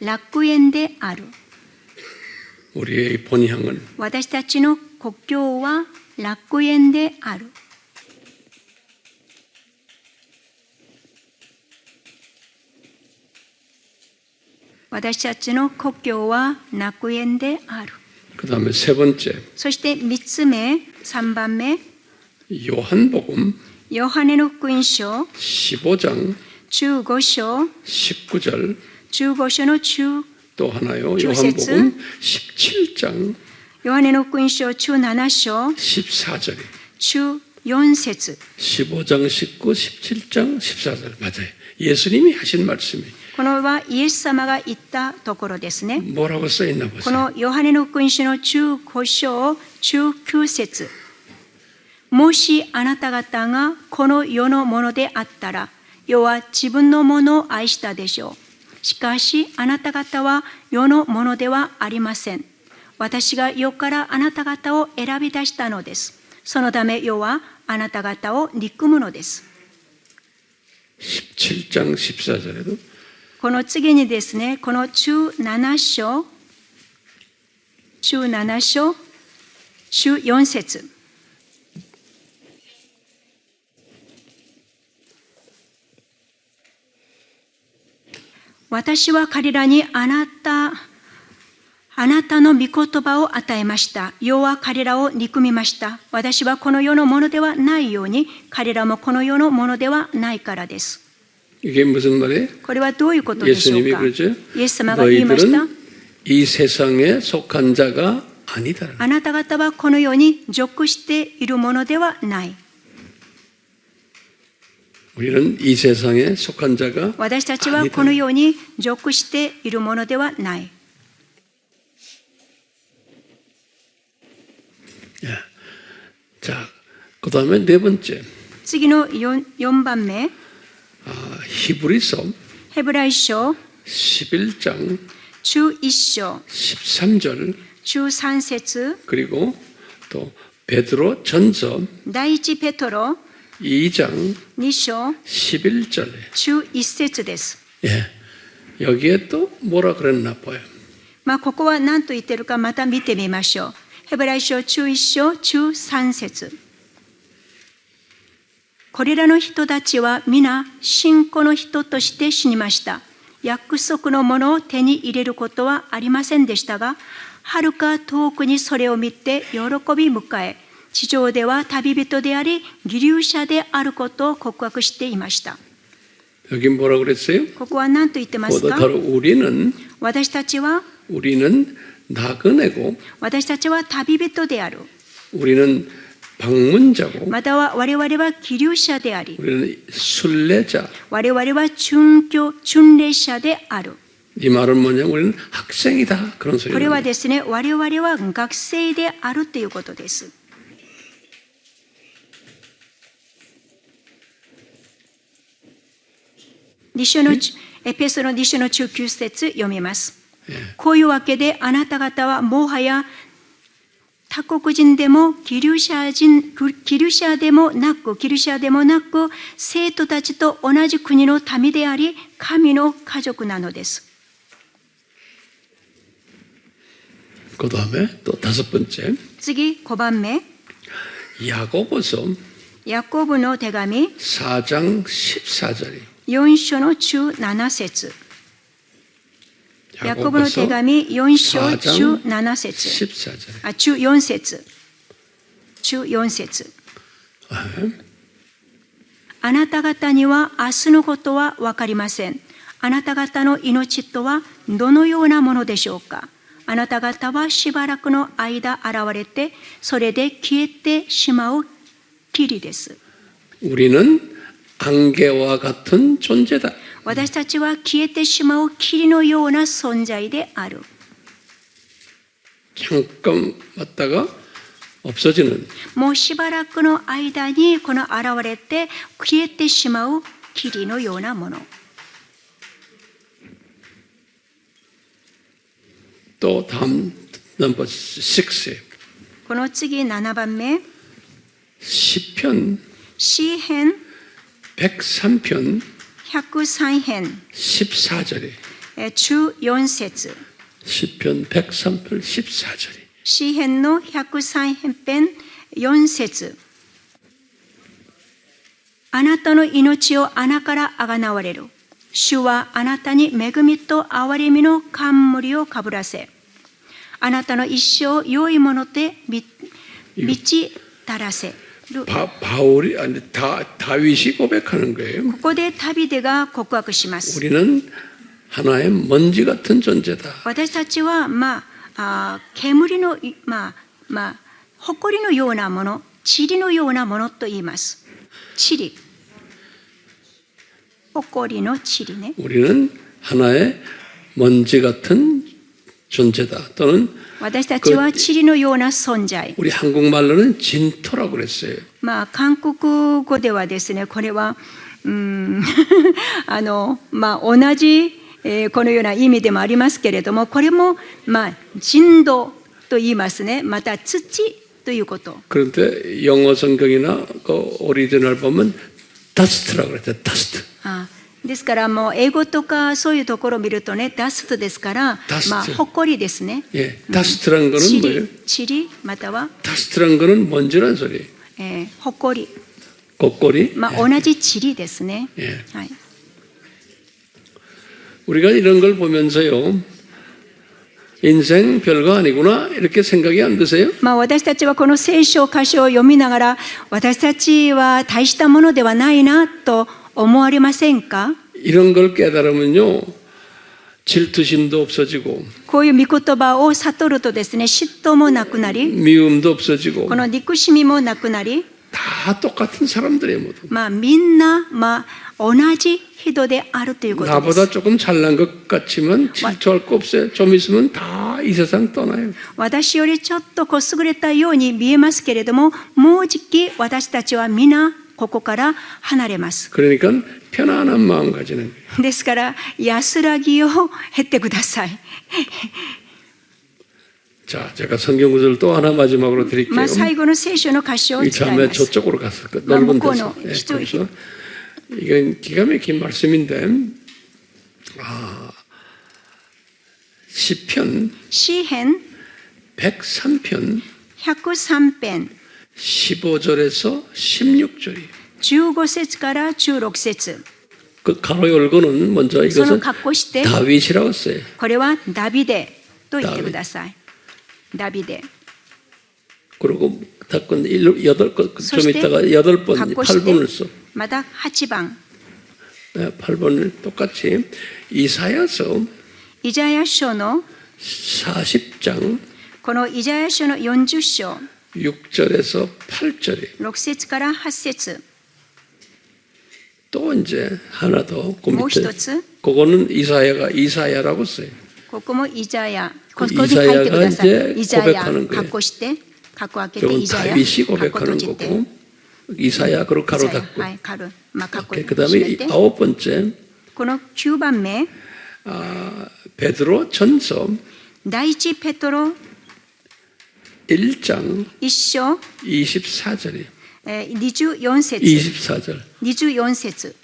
[SPEAKER 2] 楽園である。
[SPEAKER 1] 우리의 본향은
[SPEAKER 2] 私たちの故郷は楽園である。私たちの故郷は楽園である。
[SPEAKER 1] 그다음에 세 번째
[SPEAKER 2] そして3つ目、3番目、
[SPEAKER 1] 요한복음
[SPEAKER 2] ヨハネの福音書
[SPEAKER 1] 15장
[SPEAKER 2] 15章
[SPEAKER 1] 19절
[SPEAKER 2] 15章の
[SPEAKER 1] 또 하나요.
[SPEAKER 2] 주세츠.
[SPEAKER 1] 요한복음 17장
[SPEAKER 2] ヨハネの福音書17章
[SPEAKER 1] 14절
[SPEAKER 2] 14節。
[SPEAKER 1] 15장 19, 17장 14절 맞아요. 예수님이 하신 말씀이
[SPEAKER 2] このはイエス様が言ったところですね。
[SPEAKER 1] 뭐라고 써있나
[SPEAKER 2] こ
[SPEAKER 1] 보세요.
[SPEAKER 2] のヨハネの福音書の15章19節。もしあなた方がこの世のものであったら、世は自分のものを愛したでしょう。しかしあなた方は世のものではありません。私が世からあなた方を選び出したのです。そのため世はあなた方を憎むのです。
[SPEAKER 1] 17장 14절에도
[SPEAKER 2] この次にですね、この17章14節。私は彼らにあなたの御言葉を与えました。世は彼らを憎みました。私はこの世のものではないように、彼らもこの世のものではないからです。
[SPEAKER 1] 이게 무슨 말이에요?
[SPEAKER 2] これはどういうことでしょう
[SPEAKER 1] 예수님이
[SPEAKER 2] か。
[SPEAKER 1] 그러죠.
[SPEAKER 2] イエス様が言いました。
[SPEAKER 1] 너희들은 이 세상에 속한 자가 아니다.
[SPEAKER 2] あなた方はこの世に属しているものではない。
[SPEAKER 1] 우리는 이 세상에 속한 자가
[SPEAKER 2] 私たちはこの世に属しているものではない。
[SPEAKER 1] 자, 그 다음에 네 번째.
[SPEAKER 2] 次の 4番目、
[SPEAKER 1] 히브리서
[SPEAKER 2] ヘブライ書
[SPEAKER 1] 11장
[SPEAKER 2] 11章
[SPEAKER 1] 13절
[SPEAKER 2] 13節
[SPEAKER 1] 그리고 또 베드로 전서
[SPEAKER 2] 第一ペトロ
[SPEAKER 1] 2장
[SPEAKER 2] 2章
[SPEAKER 1] 11절에
[SPEAKER 2] 11節です。
[SPEAKER 1] 예, 여기에 또 뭐라 그랬나 봐요.
[SPEAKER 2] ここは何と言っているかまた見てみましょう。ヘブライ書11章13節。これらの人たちは皆信仰の人として死にました。約束のものを手に入れることはありませんでしたが、はるか遠くにそれを見て喜び迎え、地上では旅人であり、義勇者であることを告白していました。
[SPEAKER 1] 여기 뭐라 그랬어요?
[SPEAKER 2] ここは何と言ってますか？
[SPEAKER 1] 바로 우리는
[SPEAKER 2] 私たちは
[SPEAKER 1] 나그네고
[SPEAKER 2] 私たちは旅人である。
[SPEAKER 1] 우리는 방문자고
[SPEAKER 2] または我々は義勇者であり、
[SPEAKER 1] 우리는 순례자.
[SPEAKER 2] 我々は巡礼者である。
[SPEAKER 1] 이 말은 뭐냐면 우리는 학생이다 그런
[SPEAKER 2] これは
[SPEAKER 1] 소리예요.
[SPEAKER 2] ですね、我々は学生であるということです。エペソの2章の19節読みます。こういうわけであなた方はもはや他国人でもギリシャでもなく生徒たちと同じ国の民であり神の家族なのです。
[SPEAKER 1] 그 다음에 또 다섯 번째
[SPEAKER 2] 次5番目、
[SPEAKER 1] 야고보서
[SPEAKER 2] ヤコブの手紙
[SPEAKER 1] 4장 14절이
[SPEAKER 2] 4章の17節。ヤコブの手紙4章17節。
[SPEAKER 1] 14절에
[SPEAKER 2] 14節。14節。あなた方には明日のことは分かりません。あなた方の命とはどのようなものでしょうか。あなた方はしばらくの間現れて、それで消えてしまう霧です。
[SPEAKER 1] 우리는 안개와 같은 존재다.
[SPEAKER 2] 私たちは消えてしまう霧のような存在である。
[SPEAKER 1] 잠깐 왔다가 없어지는
[SPEAKER 2] もうしばらくの間にこの現れて消えてしまう霧のようなもの。
[SPEAKER 1] 또 다음 넘버 6에
[SPEAKER 2] この次7番目、
[SPEAKER 1] 시편
[SPEAKER 2] 詩編
[SPEAKER 1] 103편
[SPEAKER 2] 103編
[SPEAKER 1] 14절에
[SPEAKER 2] 14節。
[SPEAKER 1] 시편 103편 14절에
[SPEAKER 2] 詩編の103編4節。あなたの命を穴からあがなわれる。主はあなたに恵みと憐れみの冠をかぶらせ、あなたの一生良いもので満ち足らせる。
[SPEAKER 1] 바울이 아니 다윗이 고백하는 거예요.
[SPEAKER 2] ここでダビデが告白します。
[SPEAKER 1] 우리는 하나의 먼지 같은 존재다.
[SPEAKER 2] 私たちは煙の埃のようなもの、塵のようなものと言います。塵、埃の塵ね。
[SPEAKER 1] 우리는 하나의 먼지 같은 존재다. 또는
[SPEAKER 2] 私たちは塵のような存在。
[SPEAKER 1] 우리 한국말로는 진토라고 그랬어요.
[SPEAKER 2] 韓国語ではですね、これは同じこのような意味でもありますけれども、これも人道と言いますね。また土ということ。
[SPEAKER 1] 그런데 영어 성경이나 그 오리지널 보면 dust라고 그랬어요. dust.
[SPEAKER 2] ですからもう英語とかそういうところを見るとね、ダストですから、埃ですね。
[SPEAKER 1] 예, dust라는 거는 뭐예요?
[SPEAKER 2] 塵または
[SPEAKER 1] dust라는 거는 먼지란 소리예요.
[SPEAKER 2] 埃。
[SPEAKER 1] 곡골이.
[SPEAKER 2] 同じ塵ですね。
[SPEAKER 1] 예.
[SPEAKER 2] はい。
[SPEAKER 1] 우리가 이런 걸 보면서요, 인생 별거 아니구나 이렇게 생각이 안 드세요?
[SPEAKER 2] 私たちはこの聖書箇所を読みながら、私たちは大したものではないなと思われませんか？
[SPEAKER 1] 이런 걸 깨달으면요, 질투심도 없어지고
[SPEAKER 2] こういう御言葉を悟るとですね、嫉妬もなくなり、
[SPEAKER 1] 미움도 없어지고
[SPEAKER 2] この憎しみもなくなり、
[SPEAKER 1] 다 똑같은 사람들이에요. 모두.
[SPEAKER 2] みんな、同じ人であるということです。
[SPEAKER 1] 나보다 조금 잘난 것 같지만 질투할 거 없어요. 좀 있으면 다 이 세상 떠나요.
[SPEAKER 2] 私よりちょっと優れたように見えますけれども、もうじき私たちは皆ここから離れます。
[SPEAKER 1] 그러니까 편안한 마음 가지는 거예요.
[SPEAKER 2] ですから安らぎを経ってください。
[SPEAKER 1] 자, 제가 성경 구절을 또 하나 마지막으로 드릴게요.
[SPEAKER 2] 最後の聖書の箇所を
[SPEAKER 1] 이
[SPEAKER 2] 使い
[SPEAKER 1] 자매
[SPEAKER 2] ます。
[SPEAKER 1] 저쪽으로 갔을 거 넓은
[SPEAKER 2] 뭐,
[SPEAKER 1] 데서.
[SPEAKER 2] 그거는
[SPEAKER 1] 예,
[SPEAKER 2] 시도-
[SPEAKER 1] 그래서 이건 기가 막힌 말씀인데, 시편
[SPEAKER 2] 詩編
[SPEAKER 1] 103편
[SPEAKER 2] 103編
[SPEAKER 1] 15절에서 16절이에요.
[SPEAKER 2] 15節から16節。
[SPEAKER 1] 그 가로 열고는 먼저
[SPEAKER 2] その
[SPEAKER 1] 이것은
[SPEAKER 2] 格好して、
[SPEAKER 1] 다윗이라고 써요.
[SPEAKER 2] これはダビデと言ってください。ダビデ。
[SPEAKER 1] 그리고 닫건 여덟 건 좀
[SPEAKER 2] そして
[SPEAKER 1] 있다가 8번,
[SPEAKER 2] 格好して
[SPEAKER 1] 8번을 써.
[SPEAKER 2] また8番。
[SPEAKER 1] 8번을 똑같이 이사야서
[SPEAKER 2] イザヤ書の
[SPEAKER 1] 40장
[SPEAKER 2] このイザヤ書の40章
[SPEAKER 1] 6절에서 8절이에요.
[SPEAKER 2] 6節から8節。
[SPEAKER 1] 또 이제 하나 더 그
[SPEAKER 2] 뭐
[SPEAKER 1] 밑에
[SPEAKER 2] 이것은?
[SPEAKER 1] 그거는 이사야라고 써요.
[SPEAKER 2] ここもイザヤ。ここに書いてください。イザヤ。括弧して、括弧開けて
[SPEAKER 1] 저건
[SPEAKER 2] イザヤ。
[SPEAKER 1] 다윗이
[SPEAKER 2] 括弧閉
[SPEAKER 1] 고백하는
[SPEAKER 2] じて。
[SPEAKER 1] 거고 이사야 그리고 가로
[SPEAKER 2] イザヤ
[SPEAKER 1] 닫고
[SPEAKER 2] はい、カル。括弧
[SPEAKER 1] 그 다음에
[SPEAKER 2] 閉めて。
[SPEAKER 1] 아홉 번째
[SPEAKER 2] この9番目、
[SPEAKER 1] 베드로 전서
[SPEAKER 2] 第一ペトロ
[SPEAKER 1] 1장
[SPEAKER 2] 1章
[SPEAKER 1] 24절이에요.
[SPEAKER 2] 24節。
[SPEAKER 1] 24절.
[SPEAKER 2] 24節。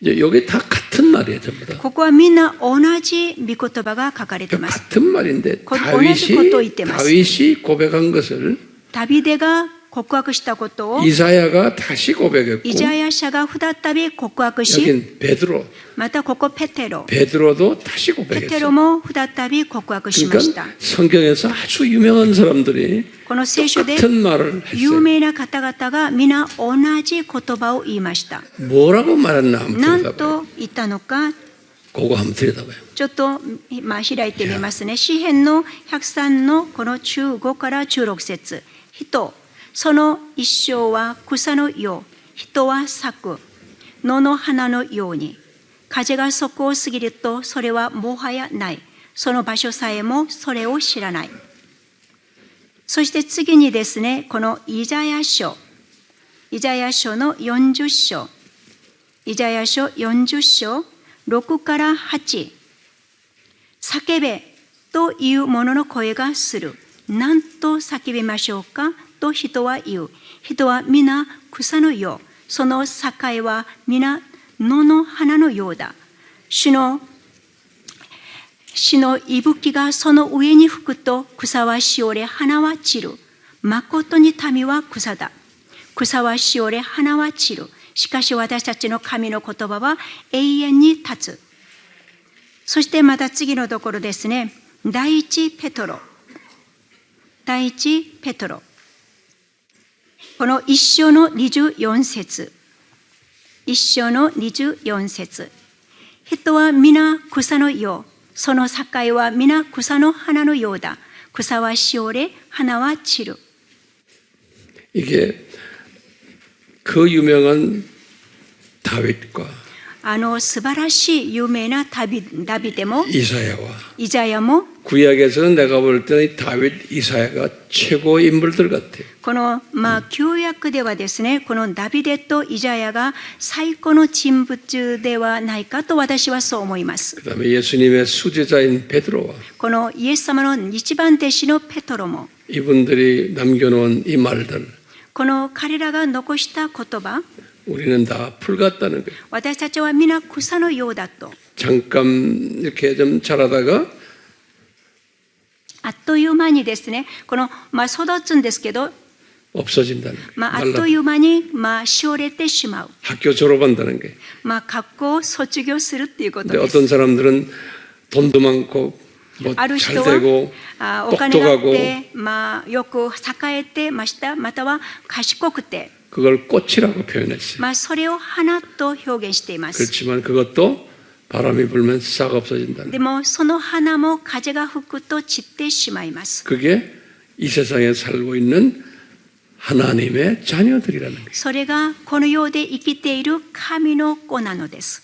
[SPEAKER 1] 이제 여기 다 같은 말이에요, 전부 다.
[SPEAKER 2] ここはみんな同じ御言葉が書かれています。
[SPEAKER 1] 같은 말인데
[SPEAKER 2] 同じことを言ってます。
[SPEAKER 1] 다윗이 고백한 것을
[SPEAKER 2] ダビデが告白したことを
[SPEAKER 1] 이사야가 다시 고백했고
[SPEAKER 2] イザヤ書が再び告白し、
[SPEAKER 1] 여긴 베드로
[SPEAKER 2] またここペテロ。
[SPEAKER 1] 베드로도 다시
[SPEAKER 2] ペテ
[SPEAKER 1] 고백했어요.
[SPEAKER 2] ロも再び告白しました。
[SPEAKER 1] 그러니까 성경에서 아주 유명한 사람들이
[SPEAKER 2] この聖書で
[SPEAKER 1] 같은 말을
[SPEAKER 2] 有
[SPEAKER 1] 했어요.
[SPEAKER 2] 名な方々が皆同じ言葉を言いました。
[SPEAKER 1] 뭐라고 말했나 한번
[SPEAKER 2] 何
[SPEAKER 1] 들여다봐요.
[SPEAKER 2] と言ったのか、
[SPEAKER 1] 그거 한번 들여다봐요.
[SPEAKER 2] ちょっと開いてみますね。詩編の103のこの15から16節。人、その一生は草のよう、人は咲く野の花のように。風がそこを過ぎるとそれはもはやない。その場所さえもそれを知らない。そして次にですね、このイザヤ書の40章、イザヤ書40章、6から8、叫べという者の声がする。何と叫びましょうかと人は言う。人は皆草のよう。その境は皆野の花のようだ。主の息吹がその上に吹くと草はしおれ花は散る。まことに民は草だ。草はしおれ花は散る。しかし私たちの神の言葉は永遠に立つ。そしてまた次のところですね。第一ペトロ。この一章の24節。一章の24節。人は皆草のよう。その境は皆草の花のようだ。草はしおれ、花は散る。
[SPEAKER 1] 이게 그 유명한 다윗과
[SPEAKER 2] 素晴らしい有名なダビデも
[SPEAKER 1] 이사야와
[SPEAKER 2] イザヤも
[SPEAKER 1] 구약에서는 내가 볼 때는 다윗, 이사야가 최고의 인물들 같아요.
[SPEAKER 2] この旧約ではですね、このダビデとイザヤが最高の人物ではないかと私はそう思います。
[SPEAKER 1] 그다음에 예수님의 수제자인 베드로와
[SPEAKER 2] このイエス様の一番弟子のペトロも
[SPEAKER 1] 이분들이 남겨놓은 이 말들
[SPEAKER 2] この彼らが残した言葉、
[SPEAKER 1] 우리는 다 풀 같다는 거예요.
[SPEAKER 2] 私たちは皆草のようだと。
[SPEAKER 1] 잠깐 이렇게 좀 자라다가
[SPEAKER 2] あっという間にですね、この育つんですけど、
[SPEAKER 1] 없어진다는 거예요.
[SPEAKER 2] あっという間にしおれてしまう。
[SPEAKER 1] 학교 졸업한다는 게.
[SPEAKER 2] 学校を卒業するっていうこと
[SPEAKER 1] 근데
[SPEAKER 2] で
[SPEAKER 1] 어떤
[SPEAKER 2] す。
[SPEAKER 1] 사람들은 돈도 많고 뭐
[SPEAKER 2] ある
[SPEAKER 1] 잘
[SPEAKER 2] 人
[SPEAKER 1] 되고
[SPEAKER 2] はお金があっ
[SPEAKER 1] 똑똑하고
[SPEAKER 2] て、よく栄えてました。または賢くて、
[SPEAKER 1] 그걸 꽃이라고 표현했어요.
[SPEAKER 2] それを花と表現しています。
[SPEAKER 1] 그렇지만 그것도 바람이 불면 싹 없어진다는
[SPEAKER 2] で
[SPEAKER 1] 거예요.
[SPEAKER 2] もその花も風が吹くと散ってしまいます。
[SPEAKER 1] 그게 이 세상에 살고 있는 하나님의 자녀들이라는 거예요.
[SPEAKER 2] それがこの世で生きている神の子なのです。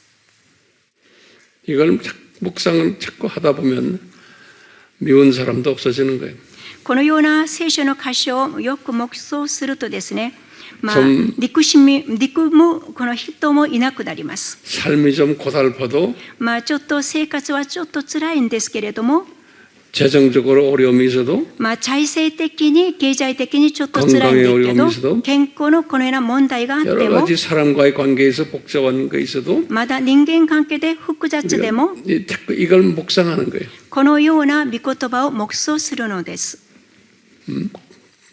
[SPEAKER 1] 이걸 묵상을 자꾸 하다 보면 미운 사람도 없어지는 거예요.
[SPEAKER 2] このような聖書の箇所をよく黙想するとですね、憎むこの人もいなくなります。
[SPEAKER 1] 삶이 좀 고달퍼도
[SPEAKER 2] ちょっと生活はちょっと辛いんですけれども、
[SPEAKER 1] 재정적으로 어려움이 있어도
[SPEAKER 2] 財政的に経済的にちょっと辛いんだけど、健康のこのような問題があって
[SPEAKER 1] 여러
[SPEAKER 2] も、
[SPEAKER 1] 가지 사람과의 관계에서 복잡한 게 있어도
[SPEAKER 2] まだ人間関係で複雑でも、
[SPEAKER 1] 자꾸 이걸 묵상하는 거예요.
[SPEAKER 2] このような御言葉を黙想するのです。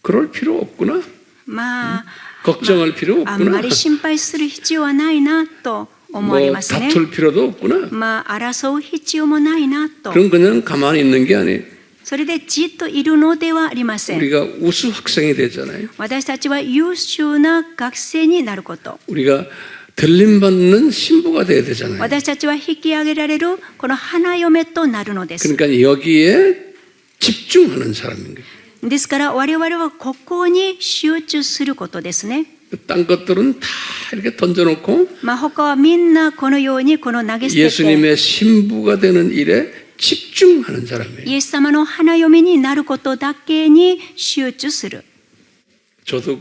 [SPEAKER 1] 그럴 필요 없구나. 걱정할 필요
[SPEAKER 2] あんま
[SPEAKER 1] 없구나.
[SPEAKER 2] り心配する必要はないなと思われ
[SPEAKER 1] 뭐
[SPEAKER 2] ますね。
[SPEAKER 1] 다툴 필요도 없구나.
[SPEAKER 2] 争う必要もないなと。
[SPEAKER 1] 그럼 그냥 가만히 있는 게 아니에요.
[SPEAKER 2] それでじっといるのではありません。
[SPEAKER 1] 우리가 우수 학생이 되잖아요.
[SPEAKER 2] 私たちは優秀な学生になること。
[SPEAKER 1] 우리가 들림받는 신부가 돼야 되잖아요.
[SPEAKER 2] 私たちは引き上げられるこの花嫁となるのです。
[SPEAKER 1] 그러니까 여기에 집중하는 사람인 거예요.
[SPEAKER 2] ですから我々はここに集中することですね。
[SPEAKER 1] 딴 것들은 다 이렇게 던져놓고
[SPEAKER 2] 他はみんなこのようにこの投げ捨てて
[SPEAKER 1] 예수님의 신부가 되는 일에 집중하는 사람이에요.
[SPEAKER 2] イエス様の花嫁になることだけに集中する。
[SPEAKER 1] 저도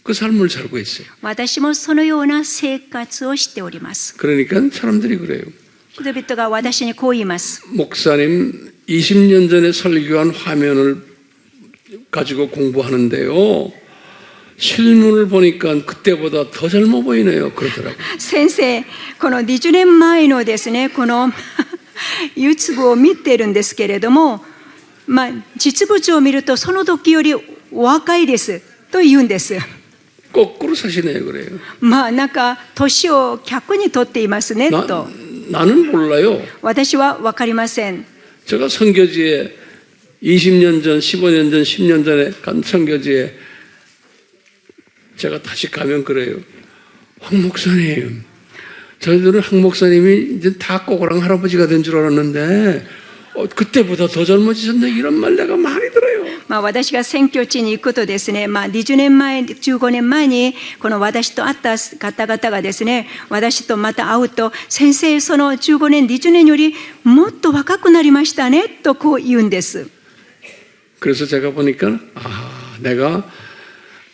[SPEAKER 1] 그 삶을 살고 있어요.
[SPEAKER 2] 私もそのような生活をしております。
[SPEAKER 1] 그러니까 사람들이 그래요.
[SPEAKER 2] 人々が私にこう言います。
[SPEAKER 1] 목사님 20년 전에 설교한 화면을 가지고 공부하는데요. 실물을 보니까 그때보다 더 젊어 보이네요. 그러더라고요.
[SPEAKER 2] 先生、この20年前のですね、このYouTubeを見てるんですけれども、実物を見るとその時よりお若いですと言うんです。
[SPEAKER 1] 거꾸로 사시네요. 그래요.
[SPEAKER 2] なんか年を逆にとっていますねと。
[SPEAKER 1] 나는 몰라요.
[SPEAKER 2] 私は分かりません。
[SPEAKER 1] 제가 선교지에 20년 전, 15년 전, 10년 전에 간 선교지에 제가 다시 가면 그래요. 황 목사님, 저희들은 황 목사님이 이제 다 꼬고랑 할아버지가 된 줄 알았는데 그때보다 더 젊어지셨네 이런 말 내가 많이 들어요.
[SPEAKER 2] 私が宣教地に行くとですね、20年前、15年前にこの私と会った方々がですね、私とまた会うと、先生、その15年、20年よりもっと若くなりましたねとこう言うんです。
[SPEAKER 1] 그래서 제가 보니까 내가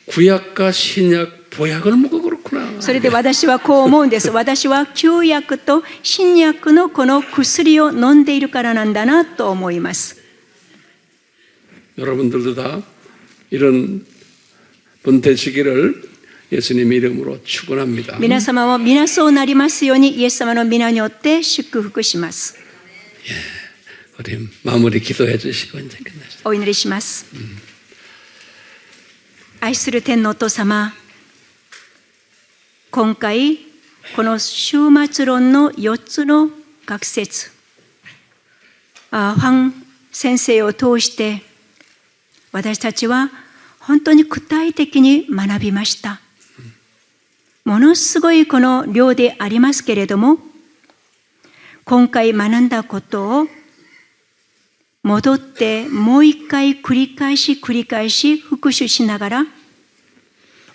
[SPEAKER 1] 구약과 신약, 보약을 먹어 그렇구나.
[SPEAKER 2] それで私はこう思うんです。私は旧約と新約のこの薬を飲んでいるからなんだなと思います。
[SPEAKER 1] 여러분들도 다 이런 분 되시기를 예수님 이름으로 축원합니다.
[SPEAKER 2] 皆様も皆そうなりますようにイエス様の皆によって祝福します。
[SPEAKER 1] 우리 마무리 기도해 주시고 이제 끝내시죠.
[SPEAKER 2] お祈りします。愛する天のお父様、今回この終末論の4つの学説、ファン先生を通して私たちは本当に具体的に学びました。ものすごいこの量でありますけれども、今回学んだことを戻ってもう一回繰り返し復習しながら、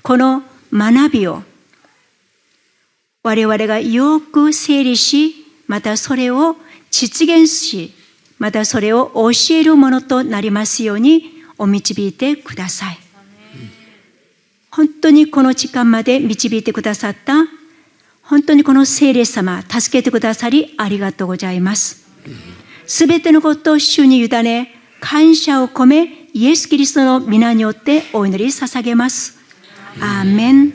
[SPEAKER 2] この学びを我々がよく整理し、またそれを実現し、またそれを教えるものとなりますようにお導いてください。本当にこの時間まで導いてくださった本当にこの聖霊様、助けてくださりありがとうございます。すべてのことを主に委ね、感謝を込め、イエス・キリストの皆によってお祈り捧げます。アーメン。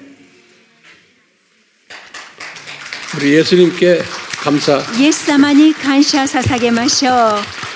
[SPEAKER 1] 우리 예수님께 감사.
[SPEAKER 2] イエス様に感謝捧げましょう。